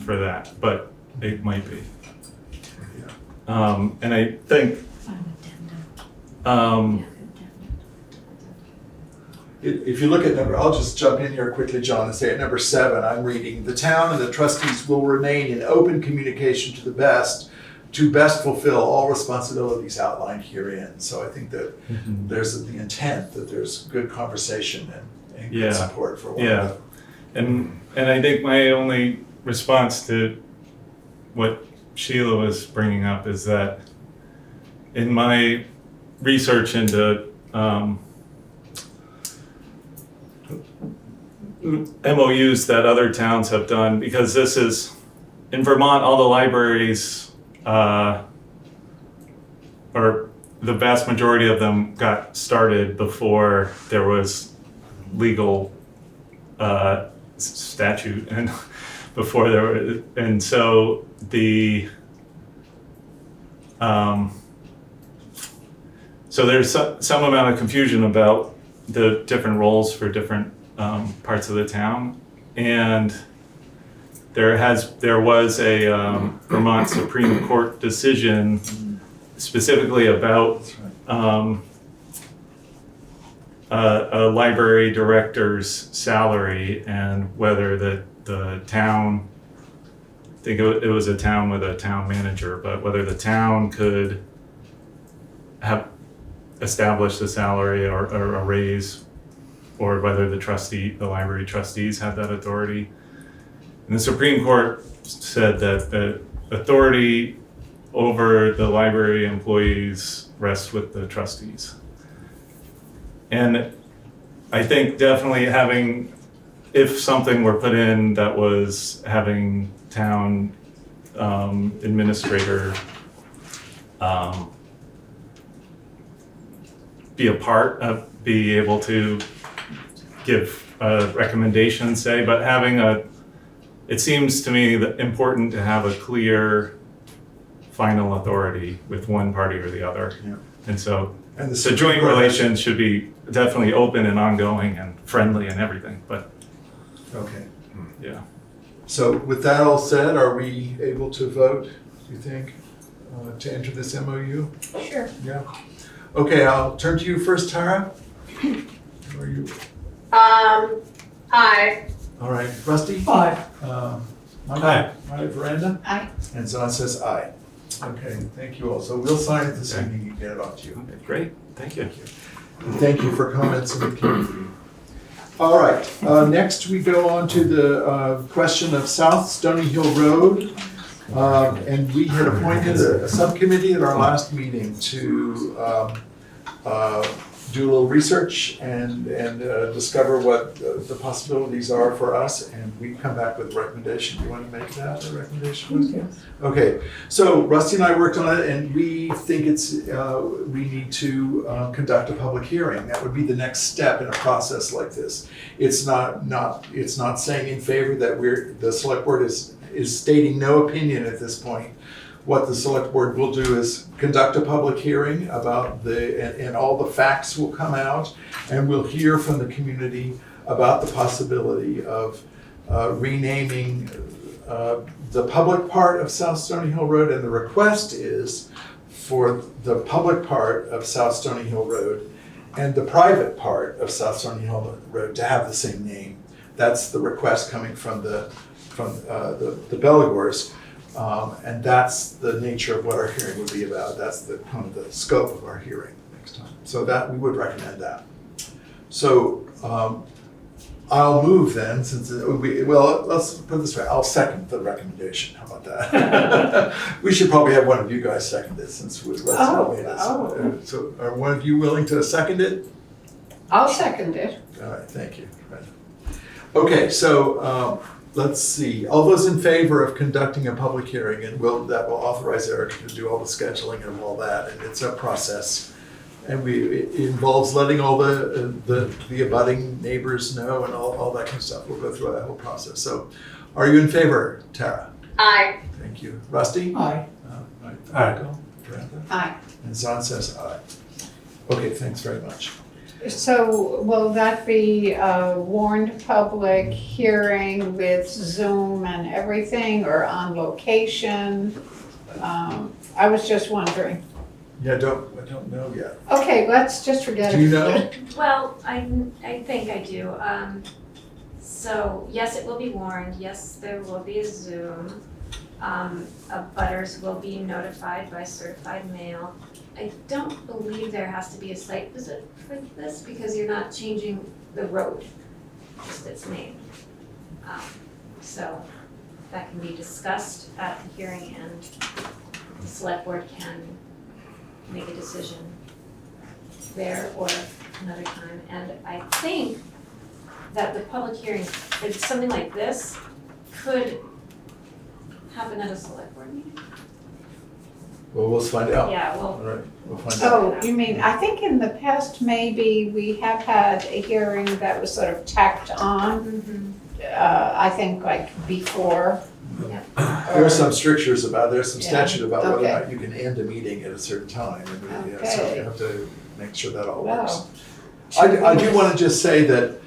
for that, but it might be. And I think if you look at I'll just jump in here quickly, John, and say at number 7, I'm reading, the town and the trustees will remain in open communication to best fulfill all responsibilities outlined herein. So I think that there's the intent that there's good conversation and good support for one another. And I think my only response to what Sheila was bringing up is that in my research into MOUs that other towns have done, because this is, in Vermont, all the libraries, or the vast majority of them got started before there was legal statute and before there were, and so so there's some amount of confusion about the different roles for different parts of the town, and there was a Vermont Supreme Court decision specifically about a library director's salary and whether the town, I think it was a town with a town manager, but whether the town could have established a salary or a raise, or whether the library trustees had that authority. And the Supreme Court said that the authority over the library employees rests with the trustees. And I think definitely if something were put in that was having town administrator be able to give a recommendation, say, but it seems to me that important to have a clear final authority with one party or the other. Yeah. And so And the joint relations should be definitely open and ongoing and friendly and everything, but Okay. yeah. So with that all said, are we able to vote, do you think, to enter this MOU? Sure. Yeah. Okay, I'll turn to you first, Tara. Are you, Aye. all right, Rusty? Aye. Mike? Aye. All right, Veranda? Aye. And Zon says aye. Okay, thank you all. So we'll sign it this evening and get it off to you. Okay, great, thank you. And thank you for comments in the community. All right, next we go on to the question of South Stony Hill Road. And we had appointed a subcommittee at our last meeting to do a little research and discover what the possibilities are for us, and we come back with a recommendation. Do you want to make that a recommendation? Yes. Okay, so Rusty and I worked on it, and we think we need to conduct a public hearing. That would be the next step in a process like this. It's not saying in favor that the select board is stating no opinion at this point. What the select board will do is conduct a public hearing about and all the facts will come out, and we'll hear from the community about the possibility of renaming the public part of South Stony Hill Road, and the request is for the public part of South Stony Hill Road and the private part of South Stony Hill Road to have the same name. That's the request coming from the Belligors. And that's the nature of what our hearing would be about. That's the kind of the scope of our hearing next time. So that we would recommend that. So I'll move then, since let's put it this way. I'll second the recommendation. How about that? We should probably have one of you guys second it, since we made it. So are one of you willing to second it? I'll second it. All right, thank you. Okay, so let's see. All those in favor of conducting a public hearing, and that will authorize Eric to do all the scheduling and all that, and it's a process. And it involves letting all the abutting neighbors know and all that kind of stuff. We'll go through that whole process. So are you in favor, Tara? Aye. Thank you. Rusty? Aye. Aye. Brenda? Aye. And Zon says aye. Okay, thanks very much. So will that be a warned public hearing with Zoom and everything, or on location? I was just wondering. Yeah, I don't know yet. Okay, let's just forget it. Do you know? Well, I think I do. So yes, it will be warned. Yes, there will be a Zoom. Abutters will be notified by certified mail. I don't believe there has to be a site visit for this because you're not changing the road, just its name. So that can be discussed at the hearing, and the select board can make a decision there or another time. And I think that the public hearing, it's something like this, could happen at a select board meeting. Well, we'll find out. Yeah, All well, right, we'll find out. Oh, you mean, I think in the past, maybe we have had a hearing that was sort of tacked on, I think like before. yeah. There are some strictures there's some Yeah, statute about whether or okay. not you can end a meeting at a certain time. And so Okay. you have to make sure that all Wow. works. I do want to just say that,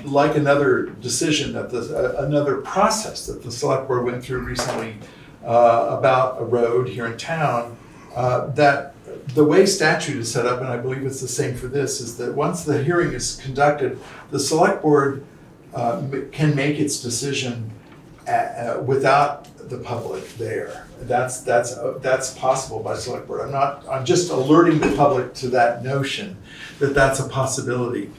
like another decision another process that the select board went through recently about a road here in town, that the way statute is set up, and I believe it's the same for this, is that once the hearing is conducted, the select board can make its decision without the public there. That's possible by select board. I'm just alerting the public to that notion that that's a possibility.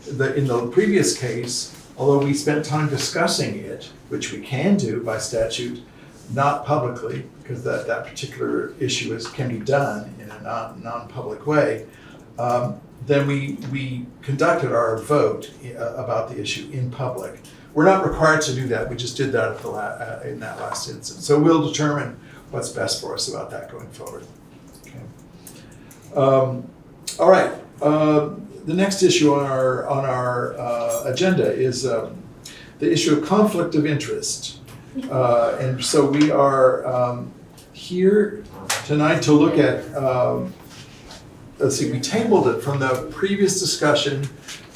In the previous case, although we spent time discussing it, which we can do by statute, not publicly, because that particular issue can be done in a non-public way, then we conducted our vote about the issue in public. We're not required to do that. We just did that in that last instance. So we'll determine what's best for us about that going forward. Okay. All right. The next issue on our agenda is the issue of conflict of interest. And so we are here tonight to look at, let's see, we tabled it from the previous discussion.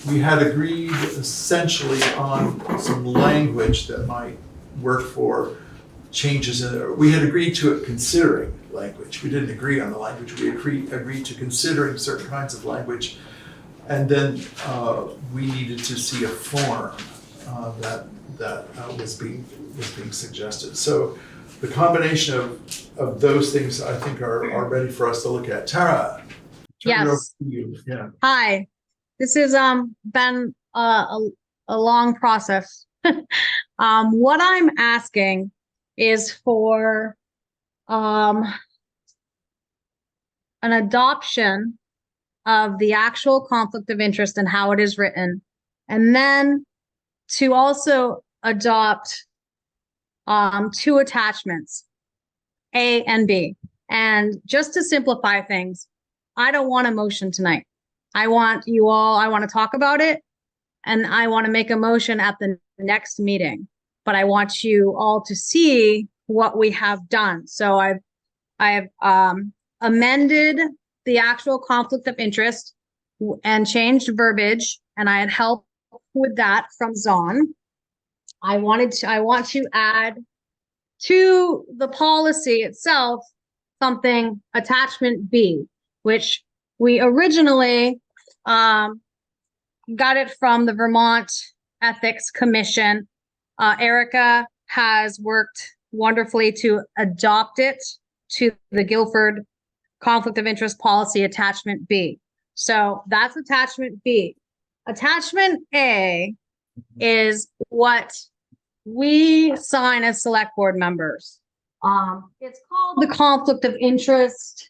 We had agreed essentially on some language that might work for changes in it. We had agreed to it considering language. We didn't agree on the language. We agreed to considering certain kinds of language. And then we needed to see a form that was being suggested. So the combination of those things I think are ready for us to look at. Tara, turn it over Yes. to you. Yeah. Hi. This has been a long process. What I'm asking is for an adoption of the actual conflict of interest and how it is written, and then to also adopt two attachments, A and B. And just to simplify things, I don't want a motion tonight. I want to talk about it, and I want to make a motion at the next meeting. But I want you all to see what we have done. So I've amended the actual conflict of interest and changed verbiage, and I had help with that from Zahn. I want to add to the policy itself something, attachment B, which we originally got it from the Vermont Ethics Commission. Erica has worked wonderfully to adopt it to the Guilford Conflict of Interest Policy Attachment B. So that's Attachment B. Attachment A is what we sign as select board members. It's called the Conflict of Interest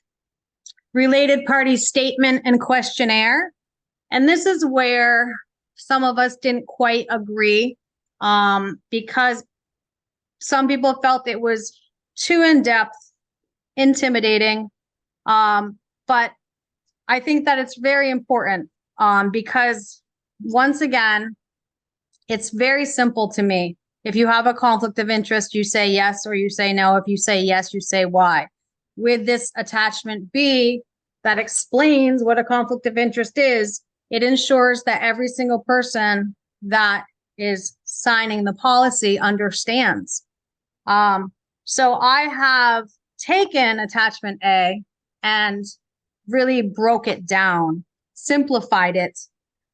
Related Party Statement and Questionnaire. And this is where some of us didn't quite agree, because some people felt it was too in-depth, intimidating. But I think that it's very important, because once again, it's very simple to me. If you have a conflict of interest, you say yes or you say no. If you say yes, you say why. With this attachment B that explains what a conflict of interest is, it ensures that every single person that is signing the policy understands. So I have taken attachment A and really broke it down, simplified it.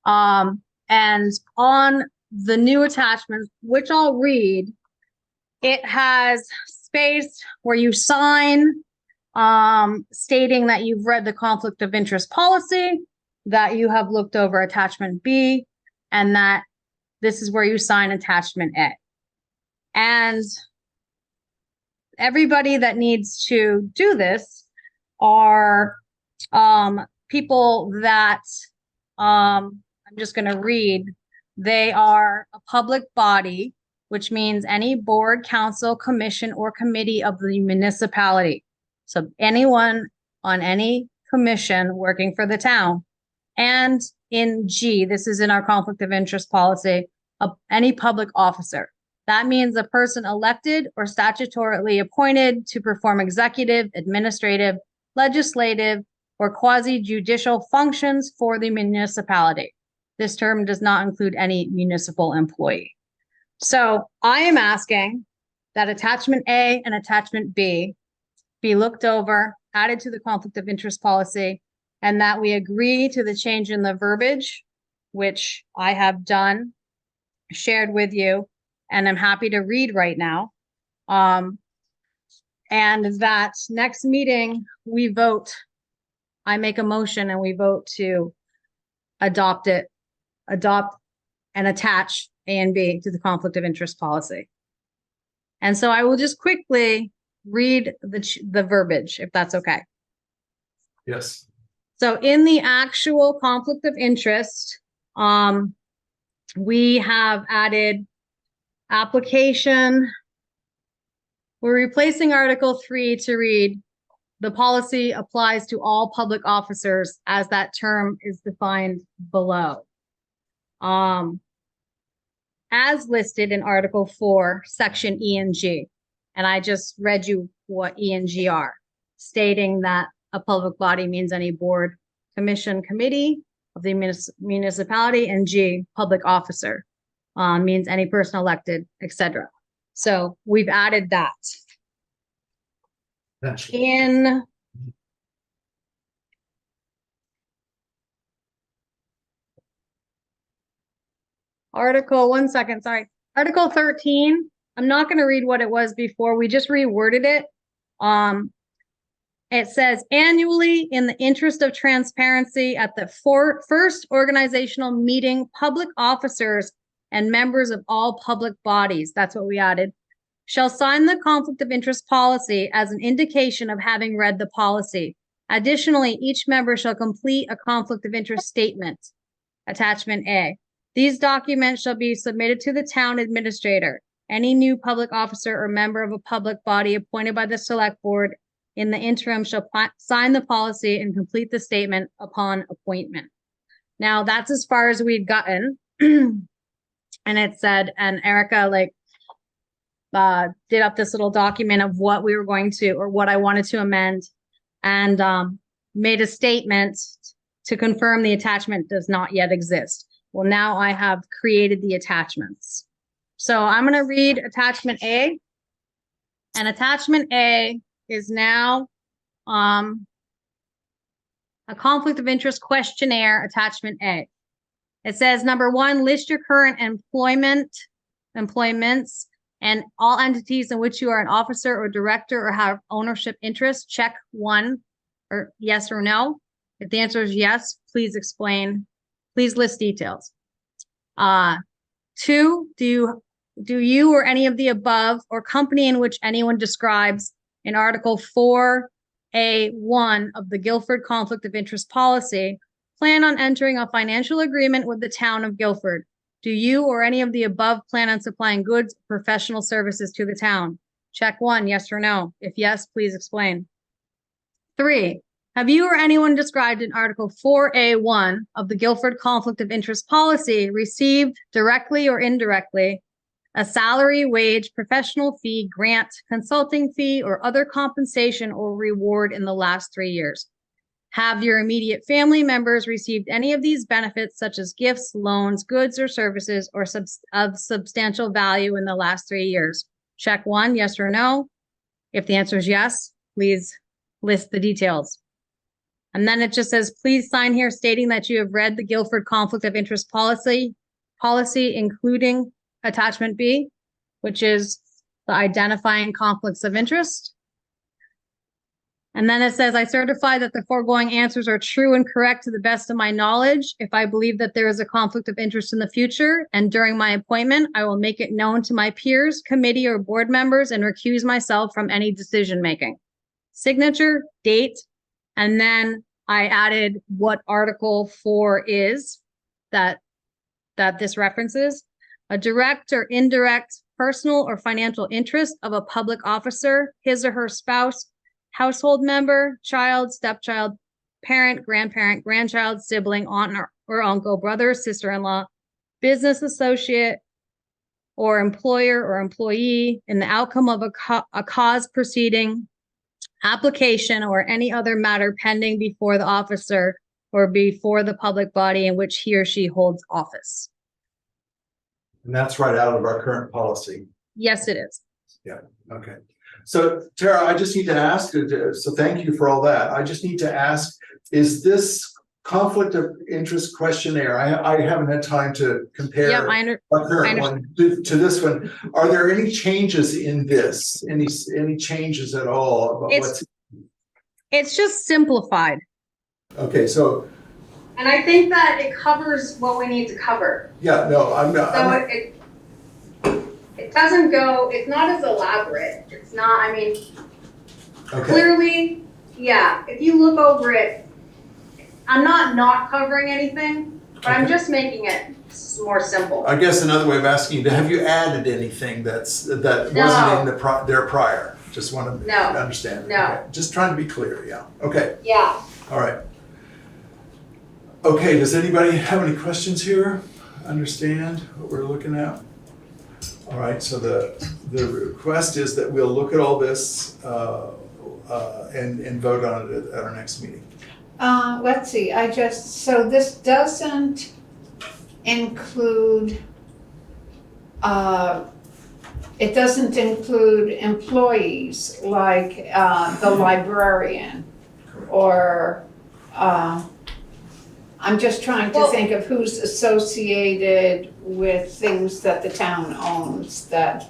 And on the new attachment, which I'll read, it has space where you sign, stating that you've read the conflict of interest policy, that you have looked over attachment B, and that this is where you sign attachment A. And everybody that needs to do this are people that, I'm just going to read, they are a public body, which means any board, council, commission, or committee of the municipality. So anyone on any commission working for the town. And in G, this is in our conflict of interest policy, any public officer. That means a person elected or statutorily appointed to perform executive, administrative, legislative, or quasi-judicial functions for the municipality. This term does not include any municipal employee. So I am asking that attachment A and attachment B be looked over added to the conflict of interest policy, and that we agree to the change in the verbiage, which I have done, shared with you, and I'm happy to read right now. And that next meeting, we vote, I make a motion and we vote to adopt and attach A and B to the conflict of interest policy. And so I will just quickly read the verbiage, if that's okay. Yes. So in the actual conflict of interest, we have added application. We're replacing Article 3 to read, the policy applies to all public officers as that term is defined below. As listed in Article 4, Section E and G. And I just read you what E and G are, stating that a public body means any board, commission, committee of the municipality, and G, public officer, means any person elected, etc. So we've added that. In Article 13, I'm not going to read what it was before. We just reworded it. It says annually, in the interest of transparency, at the first organizational meeting, public officers and members of all public bodies, that's what we added, shall sign the conflict of interest policy as an indication of having read the policy. Additionally, each member shall complete a conflict of interest statement, attachment A. These documents shall be submitted to the town administrator. Any new public officer or member of a public body appointed by the select board in the interim shall sign the policy and complete the statement upon appointment. Now that's as far as we've gotten. And it said, and Erica did up this little document of what we were going to, or what I wanted to amend, and made a statement to confirm the attachment does not yet exist. Well, now I have created the attachments. So I'm going to read attachment A, and attachment A is now a conflict of interest questionnaire, attachment A. It says, number 1, list your current employments and all entities in which you are an officer or director or have ownership interest. Check 1, or yes or no. If the answer is yes, please explain. Please list details. 2, do you or any of the above or company in which anyone describes in Article 4A1 of the Guilford Conflict of Interest Policy plan on entering a financial agreement with the town of Guilford? Do you or any of the above plan on supplying goods, professional services to the town? Check 1, yes or no. If yes, please explain. 3, have you or anyone described in Article 4A1 of the Guilford Conflict of Interest Policy received directly or indirectly a salary, wage, professional fee, grant, consulting fee, or other compensation or reward in the last 3 years? Have your immediate family members received any of these benefits, such as gifts, loans, goods, or services, or of substantial value in the last 3 years? Check 1, yes or no. If the answer is yes, please list the details. And then it just says, please sign here stating that you have read the Guilford Conflict of Interest policy, including attachment B, which is the identifying conflicts of interest. And then it says, I certify that the foregoing answers are true and correct to the best of my knowledge. If I believe that there is a conflict of interest in the future and during my appointment, I will make it known to my peers, committee, or board members and recuse myself from any decision making. Signature, date, and then I added what Article 4 is that this references. A direct or indirect personal or financial interest of a public officer, his or her spouse, household member, child, stepchild, parent, grandparent, grandchild, sibling, aunt or uncle, brother, sister-in-law, business associate, or employer or employee in the outcome of a cause proceeding, application, or any other matter pending before the officer or before the public body in which he or she holds office. And that's right out of our current policy. Yes, it is. Yeah, okay. So Tara, I just need to ask, so thank you for all that. I just need to ask, is this conflict of interest questionnaire, I haven't had time to compare Yep, our current one to this one. Are there any changes in this? Any changes at all? About It's just simplified. Okay, so, And I think that it covers what we need to cover. yeah, no, I'm not. So it doesn't go, it's not as elaborate. It's not, I mean, Okay, clearly, yeah, if you look over it, I'm not covering anything, but I'm Okay. just making it more simple. I guess another way of asking, have you added anything that No. wasn't in there prior? Just want to No. understand. No. Okay, just trying to be clear, yeah, okay. Yeah. All right. Okay, does anybody have any questions here? Understand what we're looking at? All right, so the request is that we'll look at all this and vote on it at our next meeting. Let's see, so this doesn't include, it doesn't include employees like the librarian or, I'm just trying to Well- think of who's associated with things that the town owns that,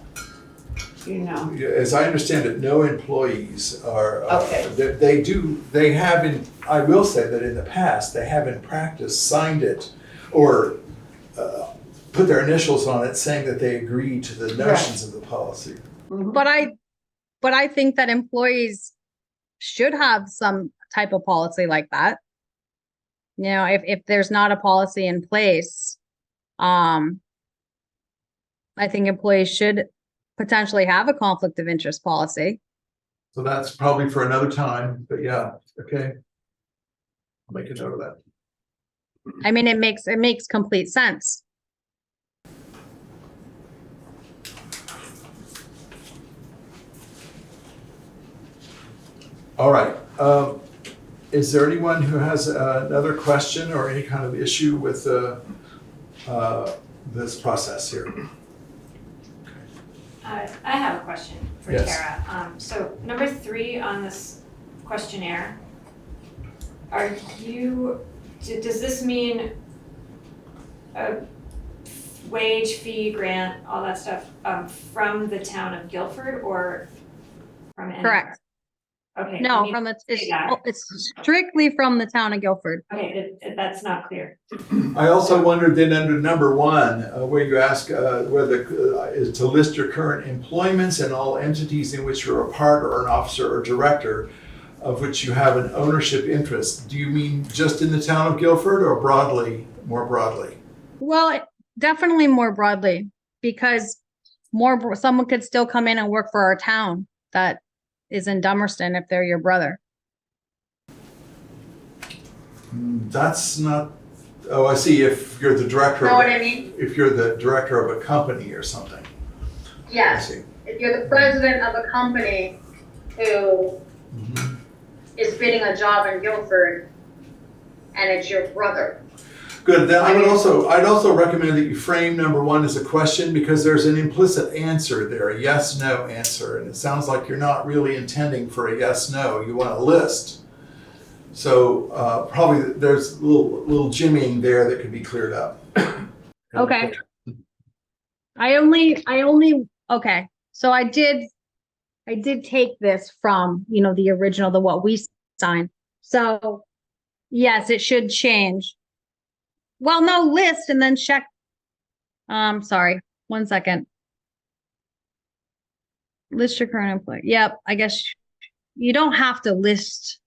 you know. As I understand it, no employees are, Okay. they have in, I will say that in the past, they have in practice signed it or put their initials on it saying that they agree to the notions of the policy. But I think that employees should have some type of policy like that. You know, if there's not a policy in place, I think employees should potentially have a conflict of interest policy. So that's probably for another time, but yeah, okay. I'll make a note of that. I mean, it makes complete sense. All right, is there anyone who has another question or any kind of issue with this process here? I have a question for Yes. Tara. So number 3 on this questionnaire, does this mean a wage, fee, grant, all that stuff, from the town of Guilford or from anywhere? Correct. Okay. No, you from need the, to say that. it's strictly from the town of Guilford. Okay, that's not clear. I also wondered then under number 1, where you ask whether is to list your current employments and all entities in which you're a part or an officer or director of which you have an ownership interest. Do you mean just in the town of Guilford or broadly, more broadly? Well, definitely more broadly, because someone could still come in and work for our town that is in Dummerston if they're your brother. That's not, oh, I see, if you're the director. Know what I mean? If you're the director of a company or something. I Yes, see. if you're the president of a company who Mhm. is bidding a job in Guilford and it's your brother. Good, then I'd also recommend that you frame number 1 as a question because there's an implicit answer there, a yes, no answer. And it sounds like you're not really intending for a yes, no, you want a list. So probably there's a little jimmying there that could be cleared up. Okay. Okay, so I did take this from, the original, what we signed. So yes, it should change. Well, no, list and then check. Sorry, 1 second. List your current employee. Yep, I guess you don't have to list.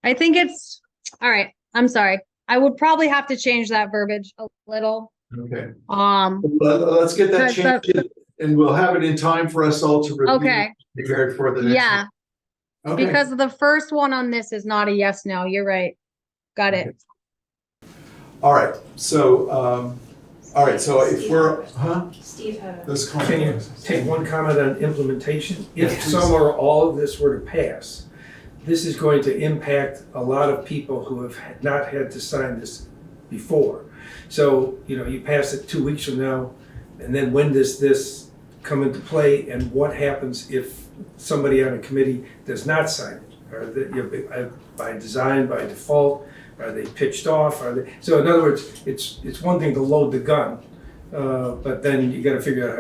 I think it's, all right, I'm sorry. I would probably have to change that verbiage a little. Okay, Um, let's get that But- changed and we'll have it in time for us all to review. okay, Prepared for the next. yeah, Okay. because the first one on this is not a yes, no, you're right. Got it. All right, so if we're, Steve had a. Let's call Can you it. take one comment on implementation? Yes, If please. some or all of this were to pass, this is going to impact a lot of people who have not had to sign this before. So, you pass it 2 weeks from now, And then when does this come into play, and what happens if somebody on a committee does not sign it? Are they, by design, by default, are they pitched off? So in other words, it's one thing to load the gun, but then you gotta figure out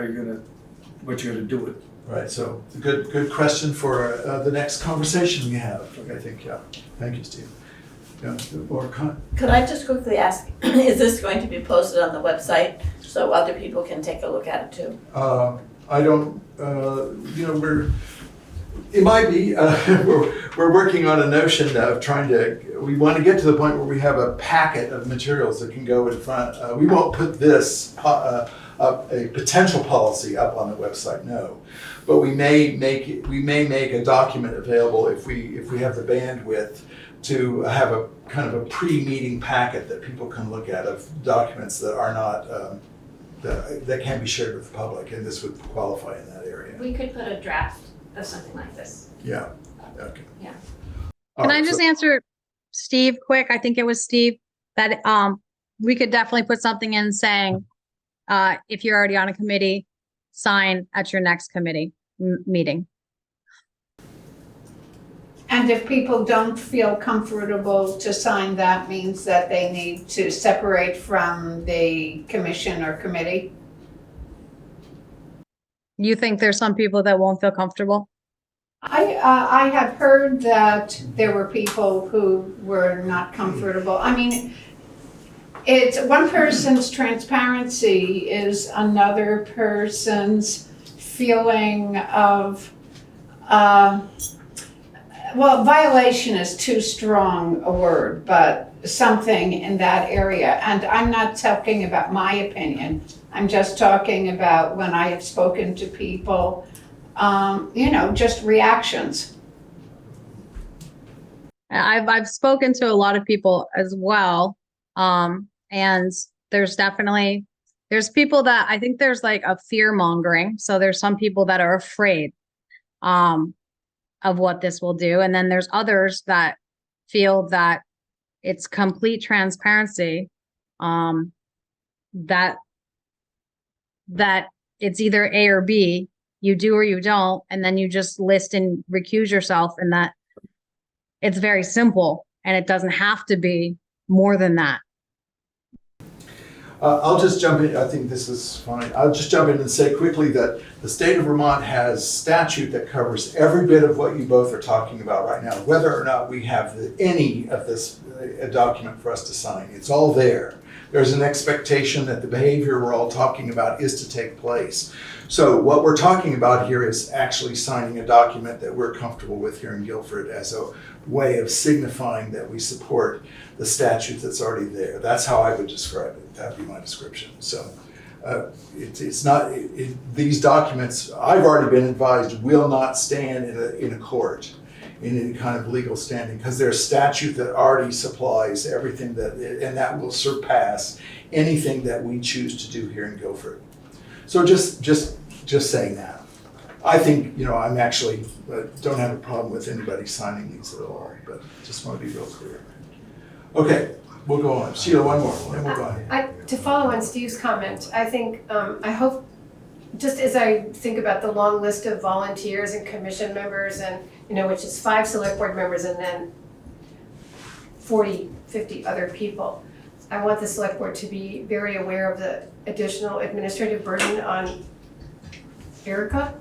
what you're gonna do with it. Right, so good question for the next conversation we have, I think, yeah. Thank you, Steve. Yeah, or Could I just quickly ask, is this going to be posted on the website so other people can take a look at it too? I don't, it might be, we're working on a notion of we want to get to the point where we have a packet of materials that can go in front. We won't put this, a potential policy up on the website, no. But we may make a document available if we have the bandwidth to have a kind of a pre-meeting packet that people can look at of documents that are not, that can be shared with the public, and this would qualify in that area. We could put a draft of something like this. Yeah, okay. Yeah. Can I just answer Steve quick? I think it was Steve that we could definitely put something in saying if you're already on a committee, sign at your next committee meeting. And if people don't feel comfortable to sign, that means that they need to separate from the commission or committee? You think there's some people that won't feel comfortable? I have heard that there were people who were not comfortable. I mean, it's one person's transparency is another person's feeling of, well, violation is too strong a word, but something in that area. And I'm not talking about my opinion. I'm just talking about when I have spoken to people, just reactions. I've spoken to a lot of people as well. And there's people that I think there's like a fear mongering. So there's some people that are afraid of what this will do. And then there's others that feel that it's complete transparency, that it's either A or B, you do or you don't, and then you just list and recuse yourself, and that it's very simple and it doesn't have to be more than that. I'll just jump in. I think this is fine. I'll just jump in and say quickly that the state of Vermont has statute that covers every bit of what you both are talking about right now, whether or not we have any of this document for us to sign. It's all there. There's an expectation that the behavior we're all talking about is to take place. So what we're talking about here is actually signing a document that we're comfortable with here in Guilford as a way of signifying that we support the statute that's already there. That's how I would describe it. That'd be my description. So it's not, these documents, I've already been advised, will not stand in a court in any kind of legal standing, because there's statute that already supplies everything and that will surpass anything that we choose to do here in Guilford. So just saying that. I think, I'm actually, don't have a problem with anybody signing these at all, but just want to be real clear. Okay, we'll go on. Sheila, one more, then we'll go on. To follow on Steve's comment, I think, I hope, just as I think about the long list of volunteers and commission members and, which is 5 select board members and then 40, 50 other people, I want the select board to be very aware of the additional administrative burden on Erica,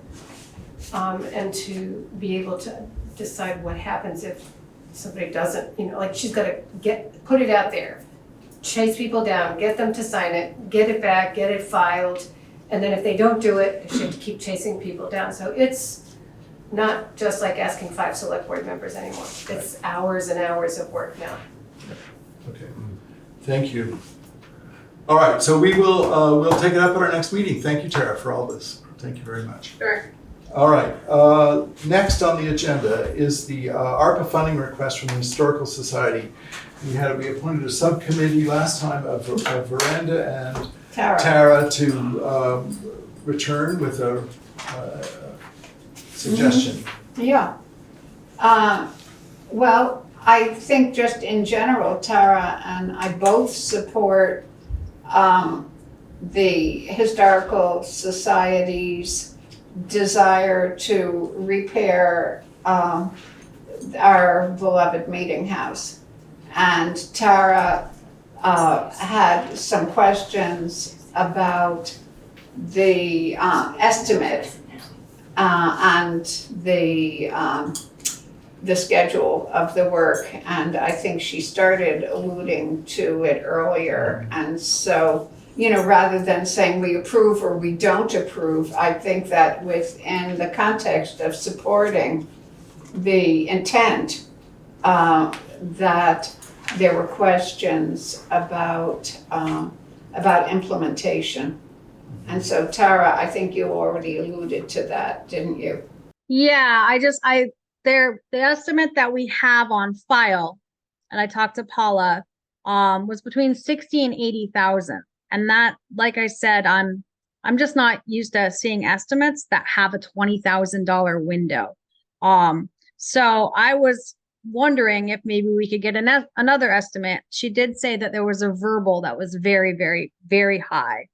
and to be able to decide what happens if somebody doesn't, she's got to put it out there, chase people down, get them to sign it, get it back, get it filed, and then if they don't do it, she has to keep chasing people down. So it's not just like asking 5 select board members anymore. It's hours and hours of work now. Okay, thank you. All right, so we'll take it up at our next meeting. Thank you, Tara, for all this. Thank you very much. Sure. All right, next on the agenda is the ARPA funding request from the Historical Society. We appointed a subcommittee last time of Veranda and Tara to return with a suggestion. Yeah. Well, I think just in general, Tara and I both support the Historical Society's desire to repair our beloved meeting house. And Tara had some questions about the estimate and the schedule of the work, and I think she started alluding to it earlier. And so, you know, rather than saying we approve or we don't approve, I think that within the context of supporting the intent, that there were questions about implementation. And so Tara, I think you already alluded to that, didn't you? Yeah, the estimate that we have on file, and I talked to Paula, was between 60 and 80,000. And that, like I said, I'm just not used to seeing estimates that have a $20,000 window. So I was wondering if maybe we could get another estimate. She did say that there was a verbal that was very, very, very high.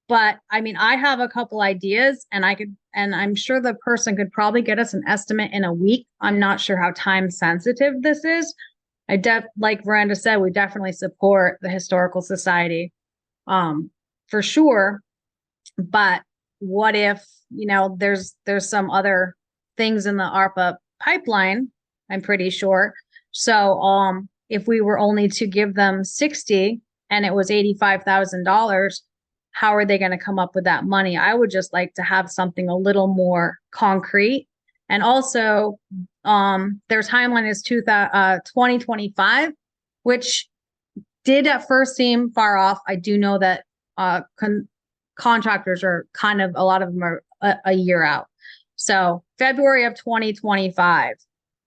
But I mean, I have a couple ideas, and I'm sure the person could probably get us an estimate in a week. I'm not sure how time sensitive this is. Like Miranda said, we definitely support the Historical Society, for sure. But what if, you know, there's some other things in the ARPA pipeline, I'm pretty sure. So, if we were only to give them 60 and it was $85,000, how are they going to come up with that money? I would just like to have something a little more concrete. And also, their timeline is 2025, which did at first seem far off. I do know that contractors are kind of, a lot of them are a year out. So February of 2025.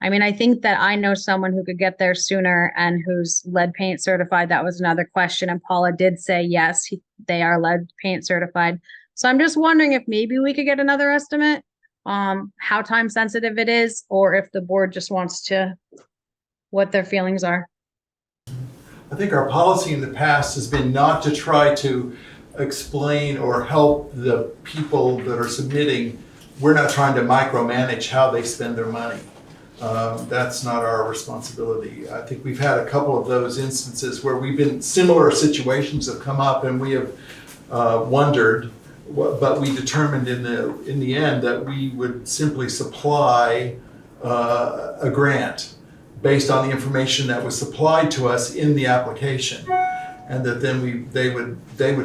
I mean, I think that I know someone who could get there sooner and who's lead paint certified. That was another question. And Paula did say, yes, they are lead paint certified. So I'm just wondering if maybe we could get another estimate, how time sensitive it is, or if the board just wants to, what their feelings are. I think our policy in the past has been not to try to explain or help the people that are submitting. We're not trying to micromanage how they spend their money. That's not our responsibility. I think we've had a couple of those instances where we've been, similar situations have come up, and we have wondered, but we determined in the end that we would simply supply a grant based on the information that was supplied to us in the application, and that then they would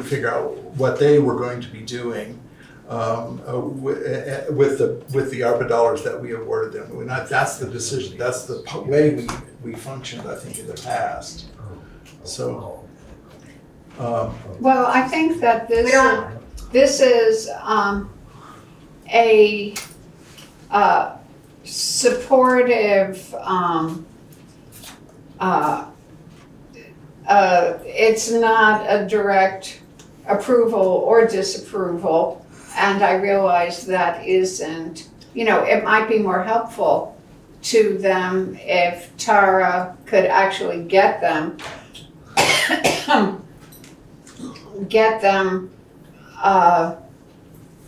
figure out what they were going to be doing with the ARPA dollars that we awarded them. That's the decision. That's the way we functioned, I think, in the past. So, Well, I think that this is a supportive. It's not a direct approval or disapproval. And I realize that isn't, you know, it might be more helpful to them if Tara could actually get them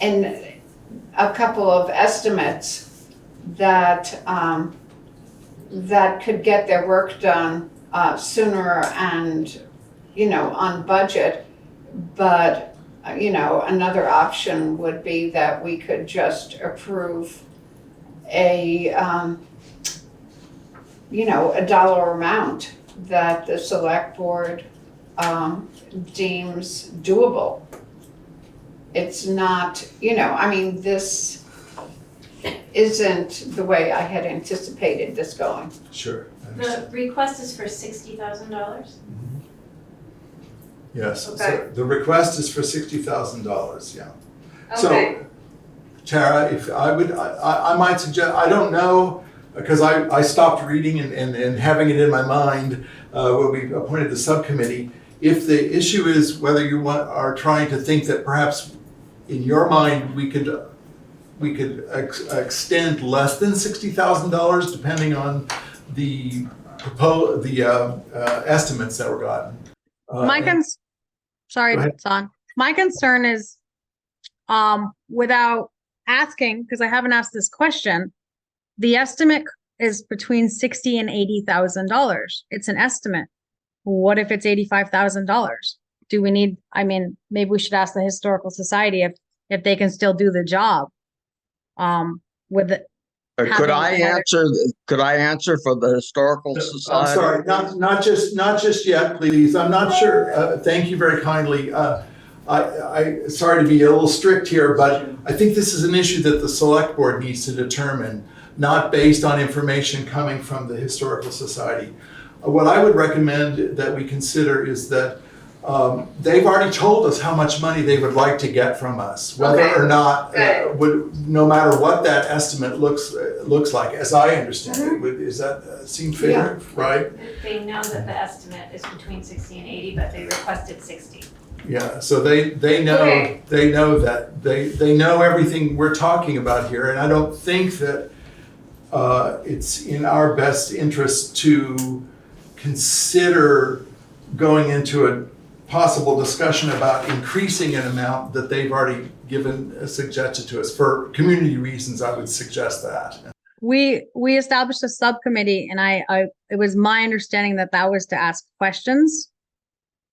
in a couple of estimates that that could get their work done sooner and, you know, on budget. But you know, another option would be that we could just approve a, you know, a dollar amount that the Selectboard deems doable. It's not, you know, I mean, this isn't the way I had anticipated this going. sure. I The understand. request is for $60,000. Yes, Okay. so the request is for $60,000, yeah. Okay. So, Tara, if I might suggest, I don't know, because I stopped reading and having it in my mind when we appointed the subcommittee. If the issue is whether you are trying to think that perhaps in your mind we could extend less than $60,000 depending on the estimates that were gotten. Sorry, Go ahead. Son. My concern is, without asking, because I haven't asked this question, the estimate is between $60,000 and $80,000. It's an estimate. What if it's $85,000? Do we need, I mean, maybe we should ask the Historical Society if they can still do the job. With it. Could I having another- answer? Could I answer for the Historical I'm Society? sorry, not just yet, please. I'm not sure. Thank you very kindly. I sorry to be a little strict here, but I think this is an issue that the Select Board needs to determine, not based on information coming from the Historical Society. What I would recommend that we consider is that they've already told us how much money they would like to get from us, whether Okay. or not Good. no matter what that estimate looks like, as I understand it. Is that seem fair, right? They know that the estimate is between 60 and 80, but they requested 60. Yeah, so they know Okay. they know that they know everything we're talking about here, and I don't think that it's in our best interest to consider going into a possible discussion about increasing an amount that they've already suggested to us. For community reasons, I would suggest that. We established a subcommittee, and it was my understanding that was to ask questions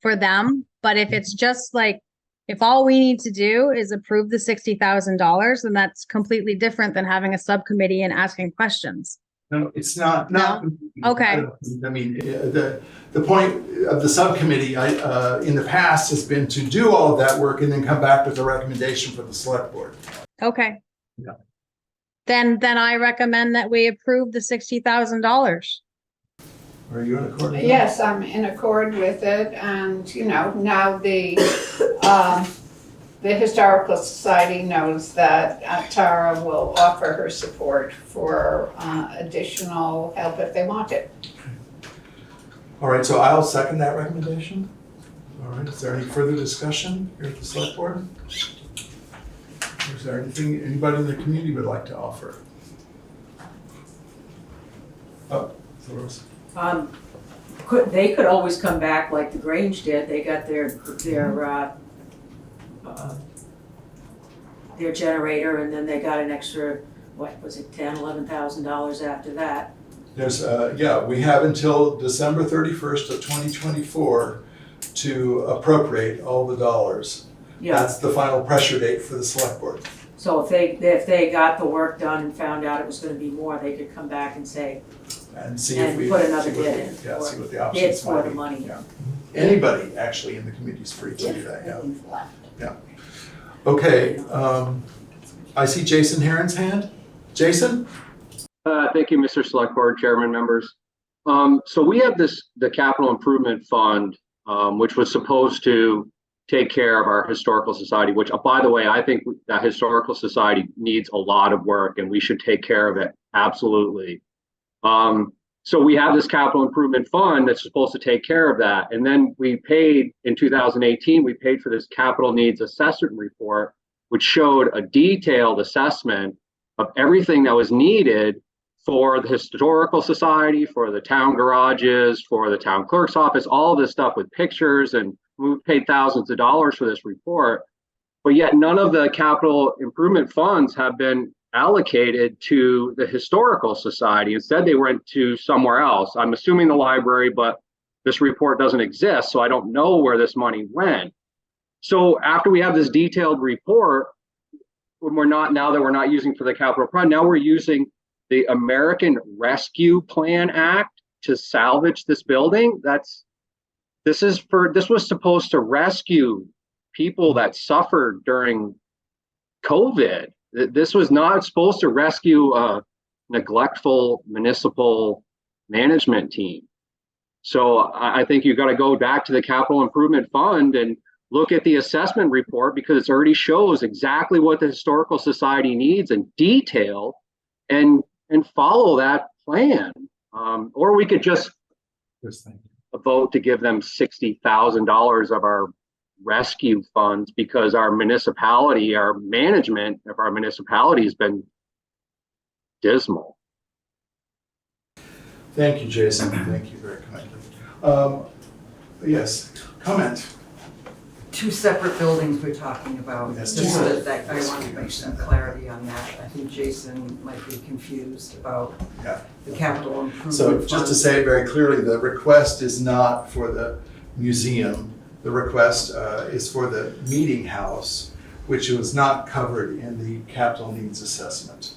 for them. But if it's just like, if all we need to do is approve the $60,000, then that's completely different than having a subcommittee and asking questions. No, it's not. Okay. I mean, the point of the subcommittee in the past has been to do all of that work and then come back with a recommendation for the Select Board. Okay. Yeah. Then I recommend that we approve the $60,000. Are you in accord with that? Yes, I'm in accord with it, and, now the Historical Society knows that Tara will offer her support for additional help if they want it. All right, so I'll second that recommendation. All right, is there any further discussion here at the Select Board? Is there anything anybody in the community would like to offer? Oh, Rose. They could always come back like the Grange did. They got their generator, and then they got an extra, what was it, $11,000 after that. There's, we have until December 31st of 2024 to appropriate all the dollars. Yeah. That's the final pressure date for the Select Board. So if they got the work done and found out it was gonna be more, they could come back and say, And see if and we. put another see what bid the- in. Yeah, or see what the bid options for might the be. money. Yeah. Anybody actually in the community is free to do that, yeah. Things left. Okay, I see Jason Heron's hand. Jason? Thank you, Mr. Select Board Chairman, members. So we have the Capital Improvement Fund, which was supposed to take care of our Historical Society, which, by the way, I think that Historical Society needs a lot of work and we should take care of it, absolutely. So we have this Capital Improvement Fund that's supposed to take care of that. And then we paid, in 2018, we paid for this Capital Needs Assessment Report, which showed a detailed assessment of everything that was needed for the Historical Society, for the town garages, for the town clerk's office, all this stuff with pictures, and we paid thousands of dollars for this report. But yet none of the capital improvement funds have been allocated to the Historical Society. Instead, they went to somewhere else. I'm assuming the library, but this report doesn't exist, so I don't know where this money went. So after we have this detailed report, when now that we're not using for the capital fund, now we're using the American Rescue Plan Act to salvage this building. This was supposed to rescue people that suffered during COVID. This was not supposed to rescue a neglectful municipal management team. So I think you've got to go back to the Capital Improvement Fund and look at the assessment report, because it already shows exactly what the Historical Society needs in detail, and follow that plan. Or we could just vote to give them $60,000 of our rescue funds, because our municipality, our management of our municipality has been dismal. Thank you, Jason. Thank you very kindly. Yes, comment. two separate buildings we're talking about. Yes, Just two so that I want to make some clarity on that. I think Jason might be confused about Yeah. the capital improvement. So just to fund. say it very clearly, the request is not for the museum. The request is for the meeting house, which was not covered in the capital needs assessment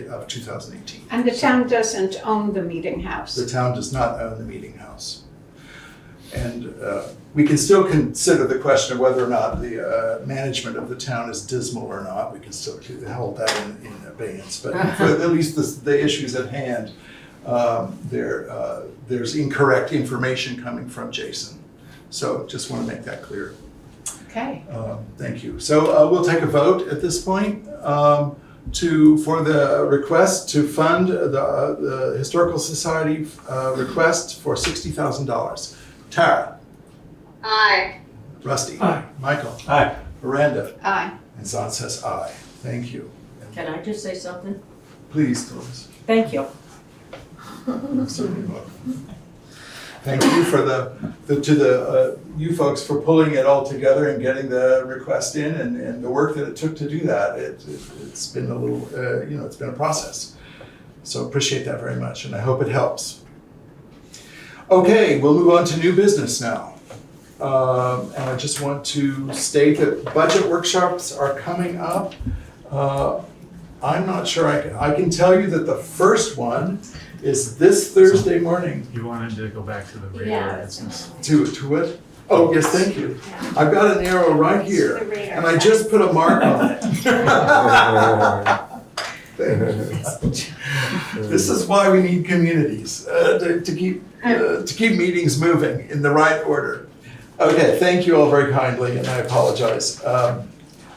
of 2018. And the town doesn't own the meeting house. The town does not own the meeting house. And we can still consider the question of whether or not the management of the town is dismal or not. We can still hold that in abeyance. But for at least the issues at hand, there's incorrect information coming from Jason. So just want to make that clear. Okay. Thank you. So we'll take a vote at this point for the request to fund the Historical Society request for $60,000. Tara? Aye. Rusty? Aye. Michael? Aye. Miranda? Aye. And Zon says aye. Thank you. Can I just say something? Please, Doris. Thank you. You're certainly welcome. Thank you for you folks for pulling it all together and getting the request in and the work that it took to do that. It's been a little, it's been a process. So appreciate that very much, and I hope it helps. Okay, we'll move on to new business now. And I just want to state that budget workshops are coming up. I'm not sure, I can tell you that the first one is this Thursday morning. You wanted to go back to the Yeah, radar that's business. To what? Oh, yes, thank you. I've got an arrow right here, The radar and I just put a mark on it. This is why we need communities, to keep meetings moving in the right order. Okay, thank you all very kindly, and I apologize.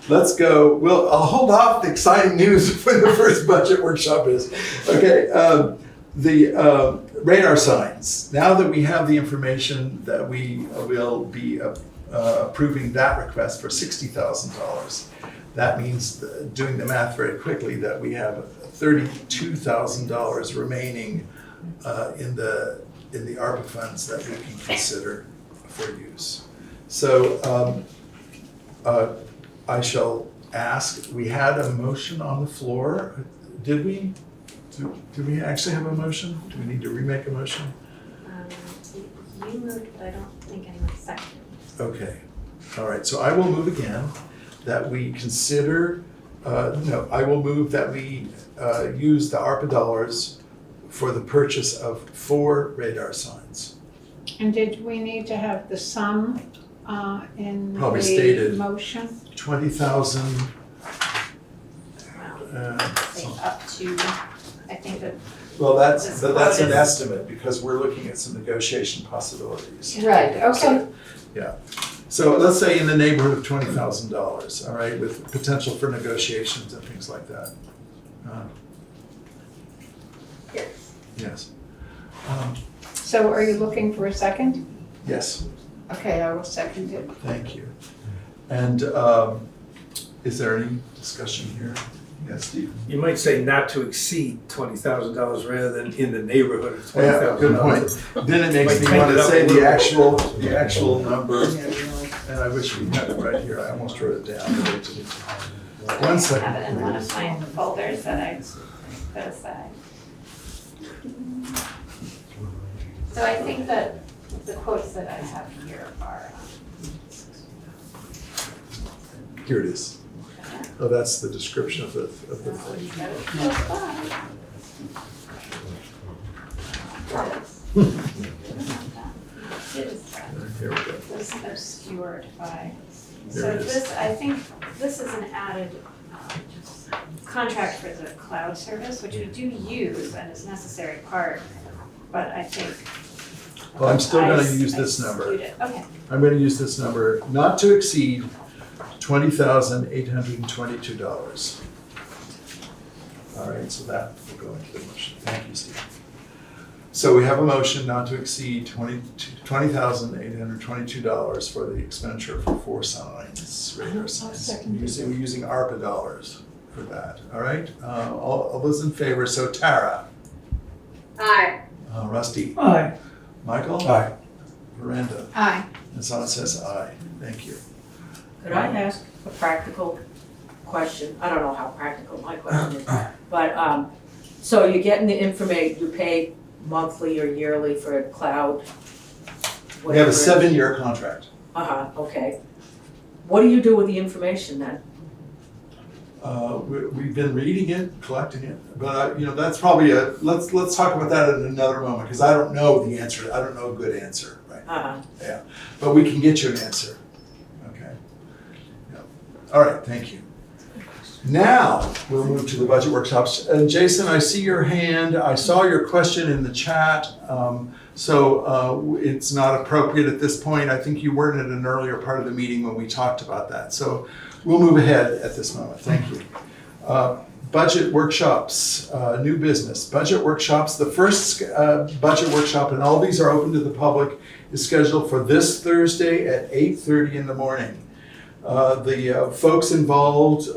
Let's go, I'll hold off the exciting news when the first budget workshop is. Okay, the radar signs. Now that we have the information that we will be approving that request for $60,000, that means, doing the math very quickly, that we have $32,000 remaining in the ARPA funds that we can consider for use. So I shall ask, we had a motion on the floor. Did we? Do we actually have a motion? Do we need to remake a motion? You moved, but I don't think anyone seconded. Okay, all right, so I will move again, that we consider, I will move that we use the ARPA dollars for the purchase of 4 radar signs. And did we need to have the sum in Probably the stated. motion? 20,000. Say up to, I think that. Well, that's an quote is- estimate, because we're looking at some negotiation possibilities. Right, okay. Yeah, so let's say in the neighborhood of $20,000, all right, with potential for negotiations and things like that. Yes. So are you looking for a second? Yes, Okay, I will second it. thank you. And is there any discussion here? Yes, Steve? You might say not to exceed $20,000 rather than in the neighborhood of $20,000. Yeah, good point. Then it makes me want to say the actual number, and I wish we had it right here. I almost wrote it down. One I have second, it in one of please. my folders that I put aside. So I think that the quotes that I have here are, Here it is. Oh, that's the description of the thing. Here we go. This is obscured by, There so it is. this, I think, this is an added contract for the cloud service, which we do use and is a necessary part, but I think. Well, I'm still gonna I use this number. skewed it. Okay, I'm gonna use this number, not to exceed $20,822. All right, so that will go into the motion. Thank you, Steve. So we have a motion not to exceed $20,822 for the expenditure for 4 signs, radar signs. We're using ARPA dollars for that, all right? All those in favor, so Tara? Aye. Rusty? Aye. Michael? Aye. Miranda? Aye. And Zon says aye. Thank you. Could I ask a practical question? I don't know how practical my question is, but, so you're getting the information, you pay monthly or yearly for a cloud? We have a whatever it is. 7-year contract. Okay. What do you do with the information then? We've been reading it, collecting it, but that's probably let's talk about that in another moment, because I don't know the answer. I don't know a good answer, right? Yeah, but we can get you an answer. Okay. Yeah. All right, thank you. Now, we'll move to the budget workshops. And Jason, I see your hand. I saw your question in the chat. So it's not appropriate at this point. I think you weren't at an earlier part of the meeting when we talked about that. So we'll move ahead at this moment. Thank you. Budget workshops, new business. Budget workshops. The first budget workshop, and all these are open to the public, is scheduled for this Thursday at 8:30 in the morning. The folks involved,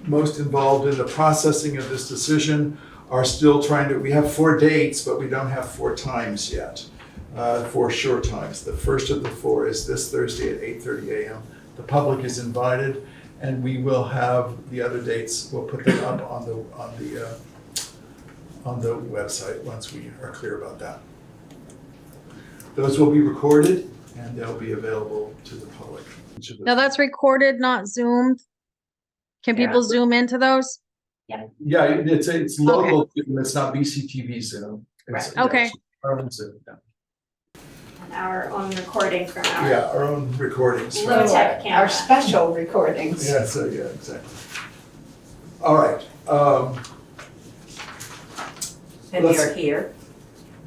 most involved in the processing of this decision, are still trying to, we have 4 dates, but we don't have 4 times yet, 4 sure times. The first of the 4 is this Thursday at 8:30 a.m. The public is invited, and we will have the other dates, we'll put them up on the website once we are clear about that. Those will be recorded, and they'll be available to the public. No, that's recorded, not zoomed. Can people zoom into those? Yeah, it's local, it's not BCTV Zoom. It's, Okay. Our own Zoom, yeah. And our own recording from our Yeah, our own recordings. low-tech camera. Our special recordings. Yeah, so yeah, exactly. All right. And you're here?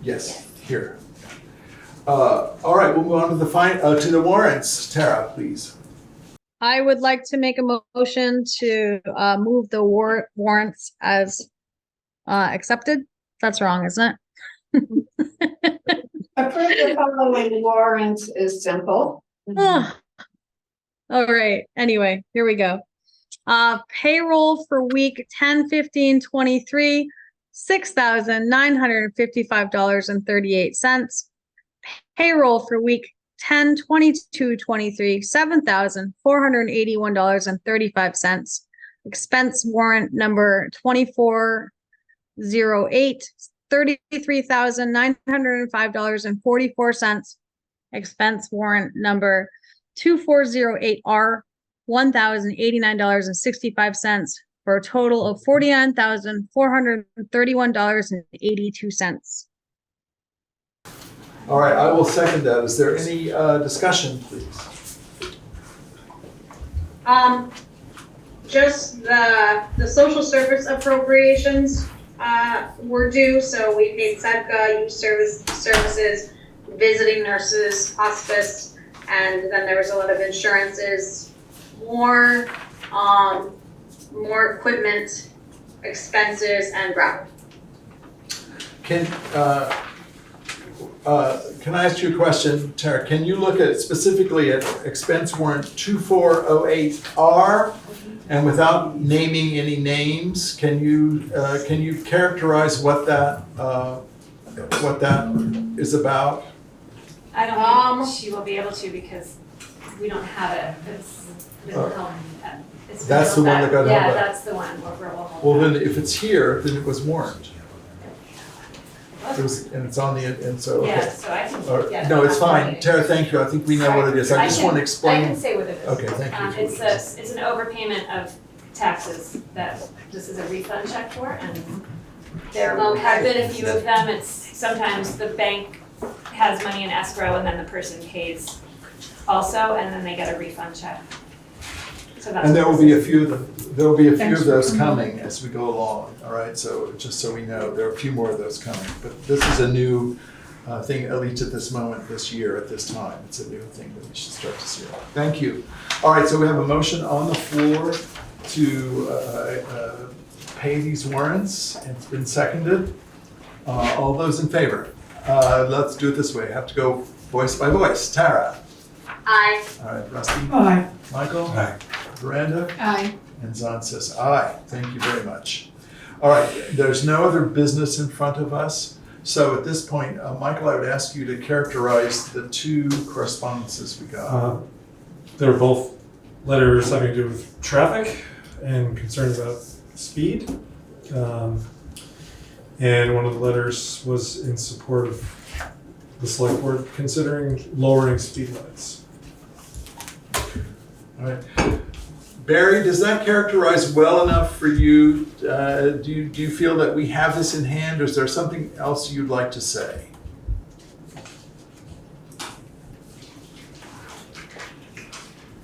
Yes, here. All right, we'll move on to the warrants. Tara, please. I would like to make a motion to move the warrants as accepted. That's wrong, isn't it? Approve the following warrants is simple. All right, anyway, here we go. Payroll for week 10/15/23, $6,955.38. Payroll for week 10/22/23, $7,481.35. Expense warrant number 2408, $33,905.44. Expense warrant number 2408R, $1,089.65, for a total of $49,431.82. All right, I will second that. Is there any discussion, please? Just the social service appropriations were due, so we paid SEDCA, youth services, visiting nurses, hospice, and then there was a lot of insurances, more equipment expenses, and gravel. Can I ask you a question, Tara? Can you look at specifically at expense warrant 2408R, and without naming any names, can you characterize what that is about? I don't think she will be able to because we don't have it. It's That's the one that got held Yeah, up. that's the one where we'll hold Well, that. then if it's here, then it was warrant. It was, and it's on the, and so, okay. Yeah, so I can. yeah, No, it's I'm fine. fine. Tara, thank you. I think we know what it is. I just want to I explain. can say what it is. Okay, thank you. It's an overpayment of taxes that this is a refund check for, and there have been a few of them. It's sometimes the bank has money in escrow and then the person pays also, and then they get a refund check. So that's. And there will what be this a is. few of them, there will be a few of those coming as we go along, all right? So just so we know, there are a few more of those coming. But this is a new thing, at least at this moment, this year, at this time. It's a new thing that we should start to see. Thank you. All right, so we have a motion on the floor to pay these warrants. It's been seconded. All those in favor? Let's do it this way. I have to go voice by voice. Tara? Aye. All right, Rusty? Aye. Michael? Aye. Miranda? Aye. And Zan says aye. Thank you very much. All right, there's no other business in front of us. So at this point, Michael, I would ask you to characterize the 2 correspondences we got. They're both letters having to do with traffic and concerns about speed. And one of the letters was in support of the select board considering lowering speed limits. All right. Barry, does that characterize well enough for you? Do you feel that we have this in hand, or is there something else you'd like to say?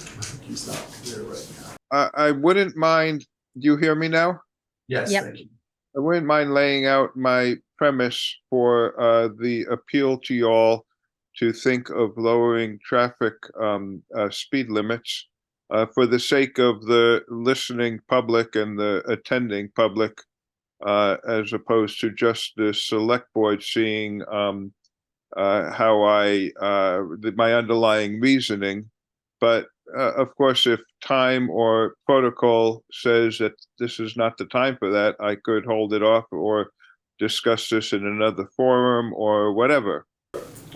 I think he's not there right now. I wouldn't mind, do you hear me now? Yes, Yep. thank you. I wouldn't mind laying out my premise for the appeal to y'all to think of lowering traffic speed limits for the sake of the listening public and the attending public, as opposed to just the select board seeing how my underlying reasoning. But of course, if time or protocol says that this is not the time for that, I could hold it off or discuss this in another forum or whatever.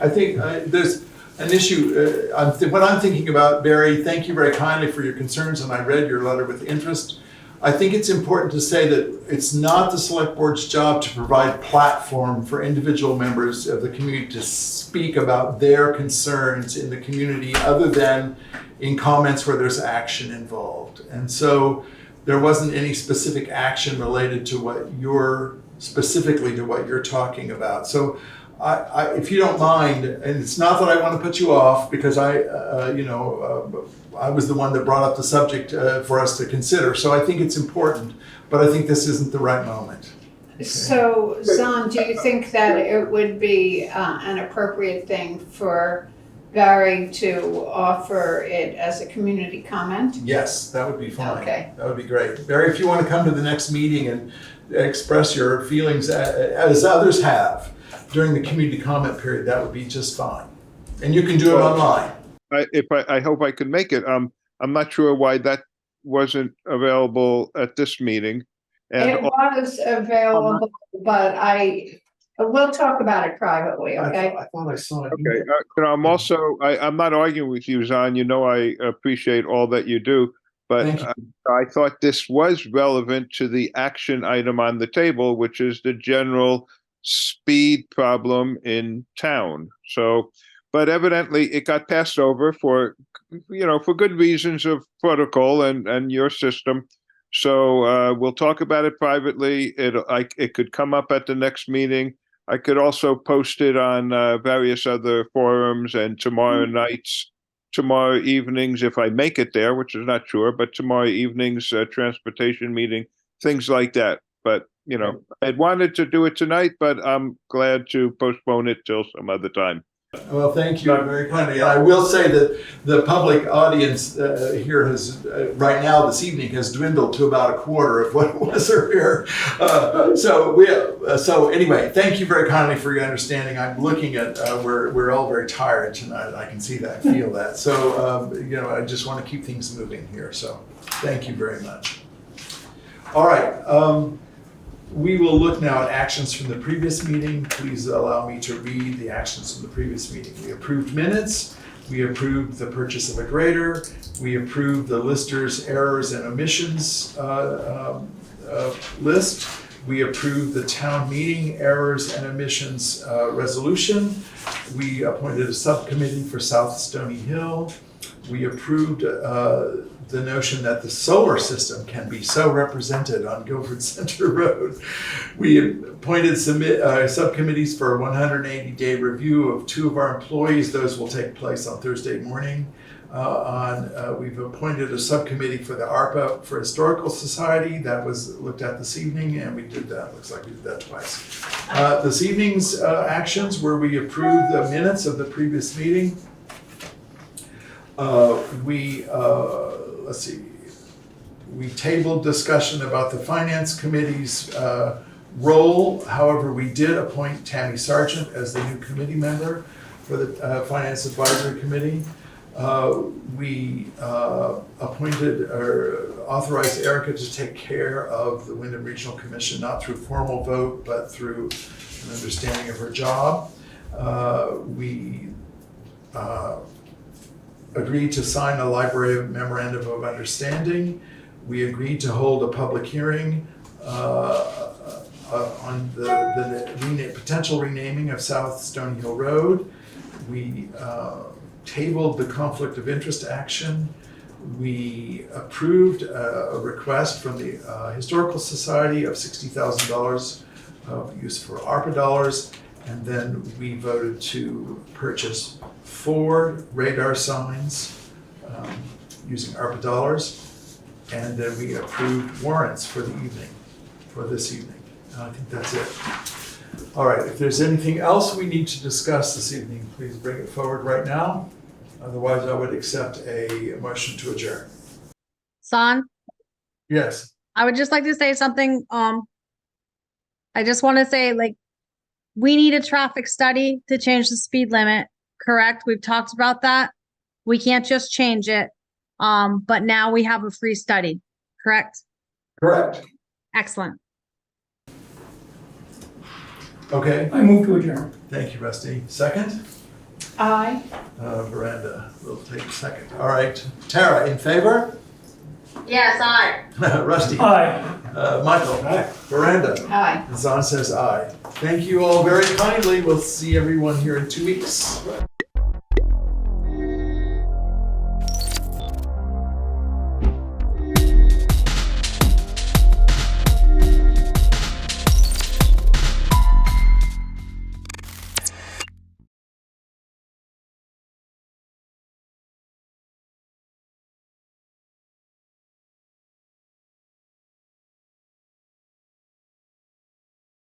I think there's an issue. What I'm thinking about, Barry, thank you very kindly for your concerns, and I read your letter with interest. I think it's important to say that it's not the select board's job to provide platform for individual members of the community to speak about their concerns in the community other than in comments where there's action involved. And so there wasn't any specific action related to what you're talking about. So if you don't mind, and it's not that I want to put you off, because I was the one that brought up the subject for us to consider. So I think it's important, but I think this isn't the right moment. Okay. So, Zon, do you think that it would be an appropriate thing for Barry to offer it as a community comment? Yes, that would be fine. Okay. That would be great. Barry, if you want to come to the next meeting and express your feelings as others have during the community comment period, that would be just fine. And you can do it online. I hope I can make it. I'm not sure why that wasn't available at this meeting. And It was available, but we'll talk about it privately, okay? I thought I saw it. okay, I'm not arguing with you, Zon. You know I appreciate all that you do, but Thank you. I thought this was relevant to the action item on the table, which is the general speed problem in town. So, but evidently it got passed over for good reasons of protocol and your system. So we'll talk about it privately. It could come up at the next meeting. I could also post it on various other forums, and tomorrow evenings, if I make it there, which is not sure, but tomorrow evening's transportation meeting, things like that. But, I'd wanted to do it tonight, but I'm glad to postpone it till some other time. Well, thank you very kindly. And I will say that the public audience here has, right now this evening, has dwindled to about a quarter of what it was earlier. So anyway, thank you very kindly for your understanding. I'm looking at, we're all very tired tonight. I can see that, feel that. So, I just want to keep things moving here. So thank you very much. All right. We will look now at actions from the previous meeting. Please allow me to read the actions from the previous meeting. We approved minutes. We approved the purchase of a grader. We approved the lister's errors and omissions list. We approved the town meeting errors and omissions resolution. We appointed a subcommittee for South Stoney Hill. We approved the notion that the solar system can be so represented on Guilford Center Road. We appointed subcommittees for a 180-day review of 2 of our employees. Those will take place on Thursday morning. We've appointed a subcommittee for the ARPA for Historical Society. That was looked at this evening, and we did that. Looks like we did that twice. This evening's actions were we approved the minutes of the previous meeting. We tabled discussion about the Finance Committee's role. However, we did appoint Tammy Sargent as the new committee member for the Finance Advisory Committee. We appointed or authorized Erica to take care of the Wyndham Regional Commission, not through formal vote, but through an understanding of her job. We agreed to sign a library memorandum of understanding. We agreed to hold a public hearing on the potential renaming of South Stony Hill Road. We tabled the conflict of interest action. We approved a request from the Historical Society of $60,000 of use for ARPA dollars. And then we voted to purchase 4 radar signs using ARPA dollars. And then we approved warrants for the evening, for this evening. I think that's it. All right, if there's anything else we need to discuss this evening, please bring it forward right now. Otherwise, I would accept a motion to adjourn. Son, Yes. I would just like to say something. I just want to say, like, we need a traffic study to change the speed limit, correct? We've talked about that. We can't just change it. But now we have a free study, correct? Correct. Excellent. Okay, I move to adjourn. thank you, Rusty. Second? Aye. Veranda will take a second. All right, Tara, in favor? Yes, I. Rusty? Aye. Michael? Aye. Veranda? Aye. Zahn says aye. Thank you all very kindly. We'll see everyone here in 2 weeks.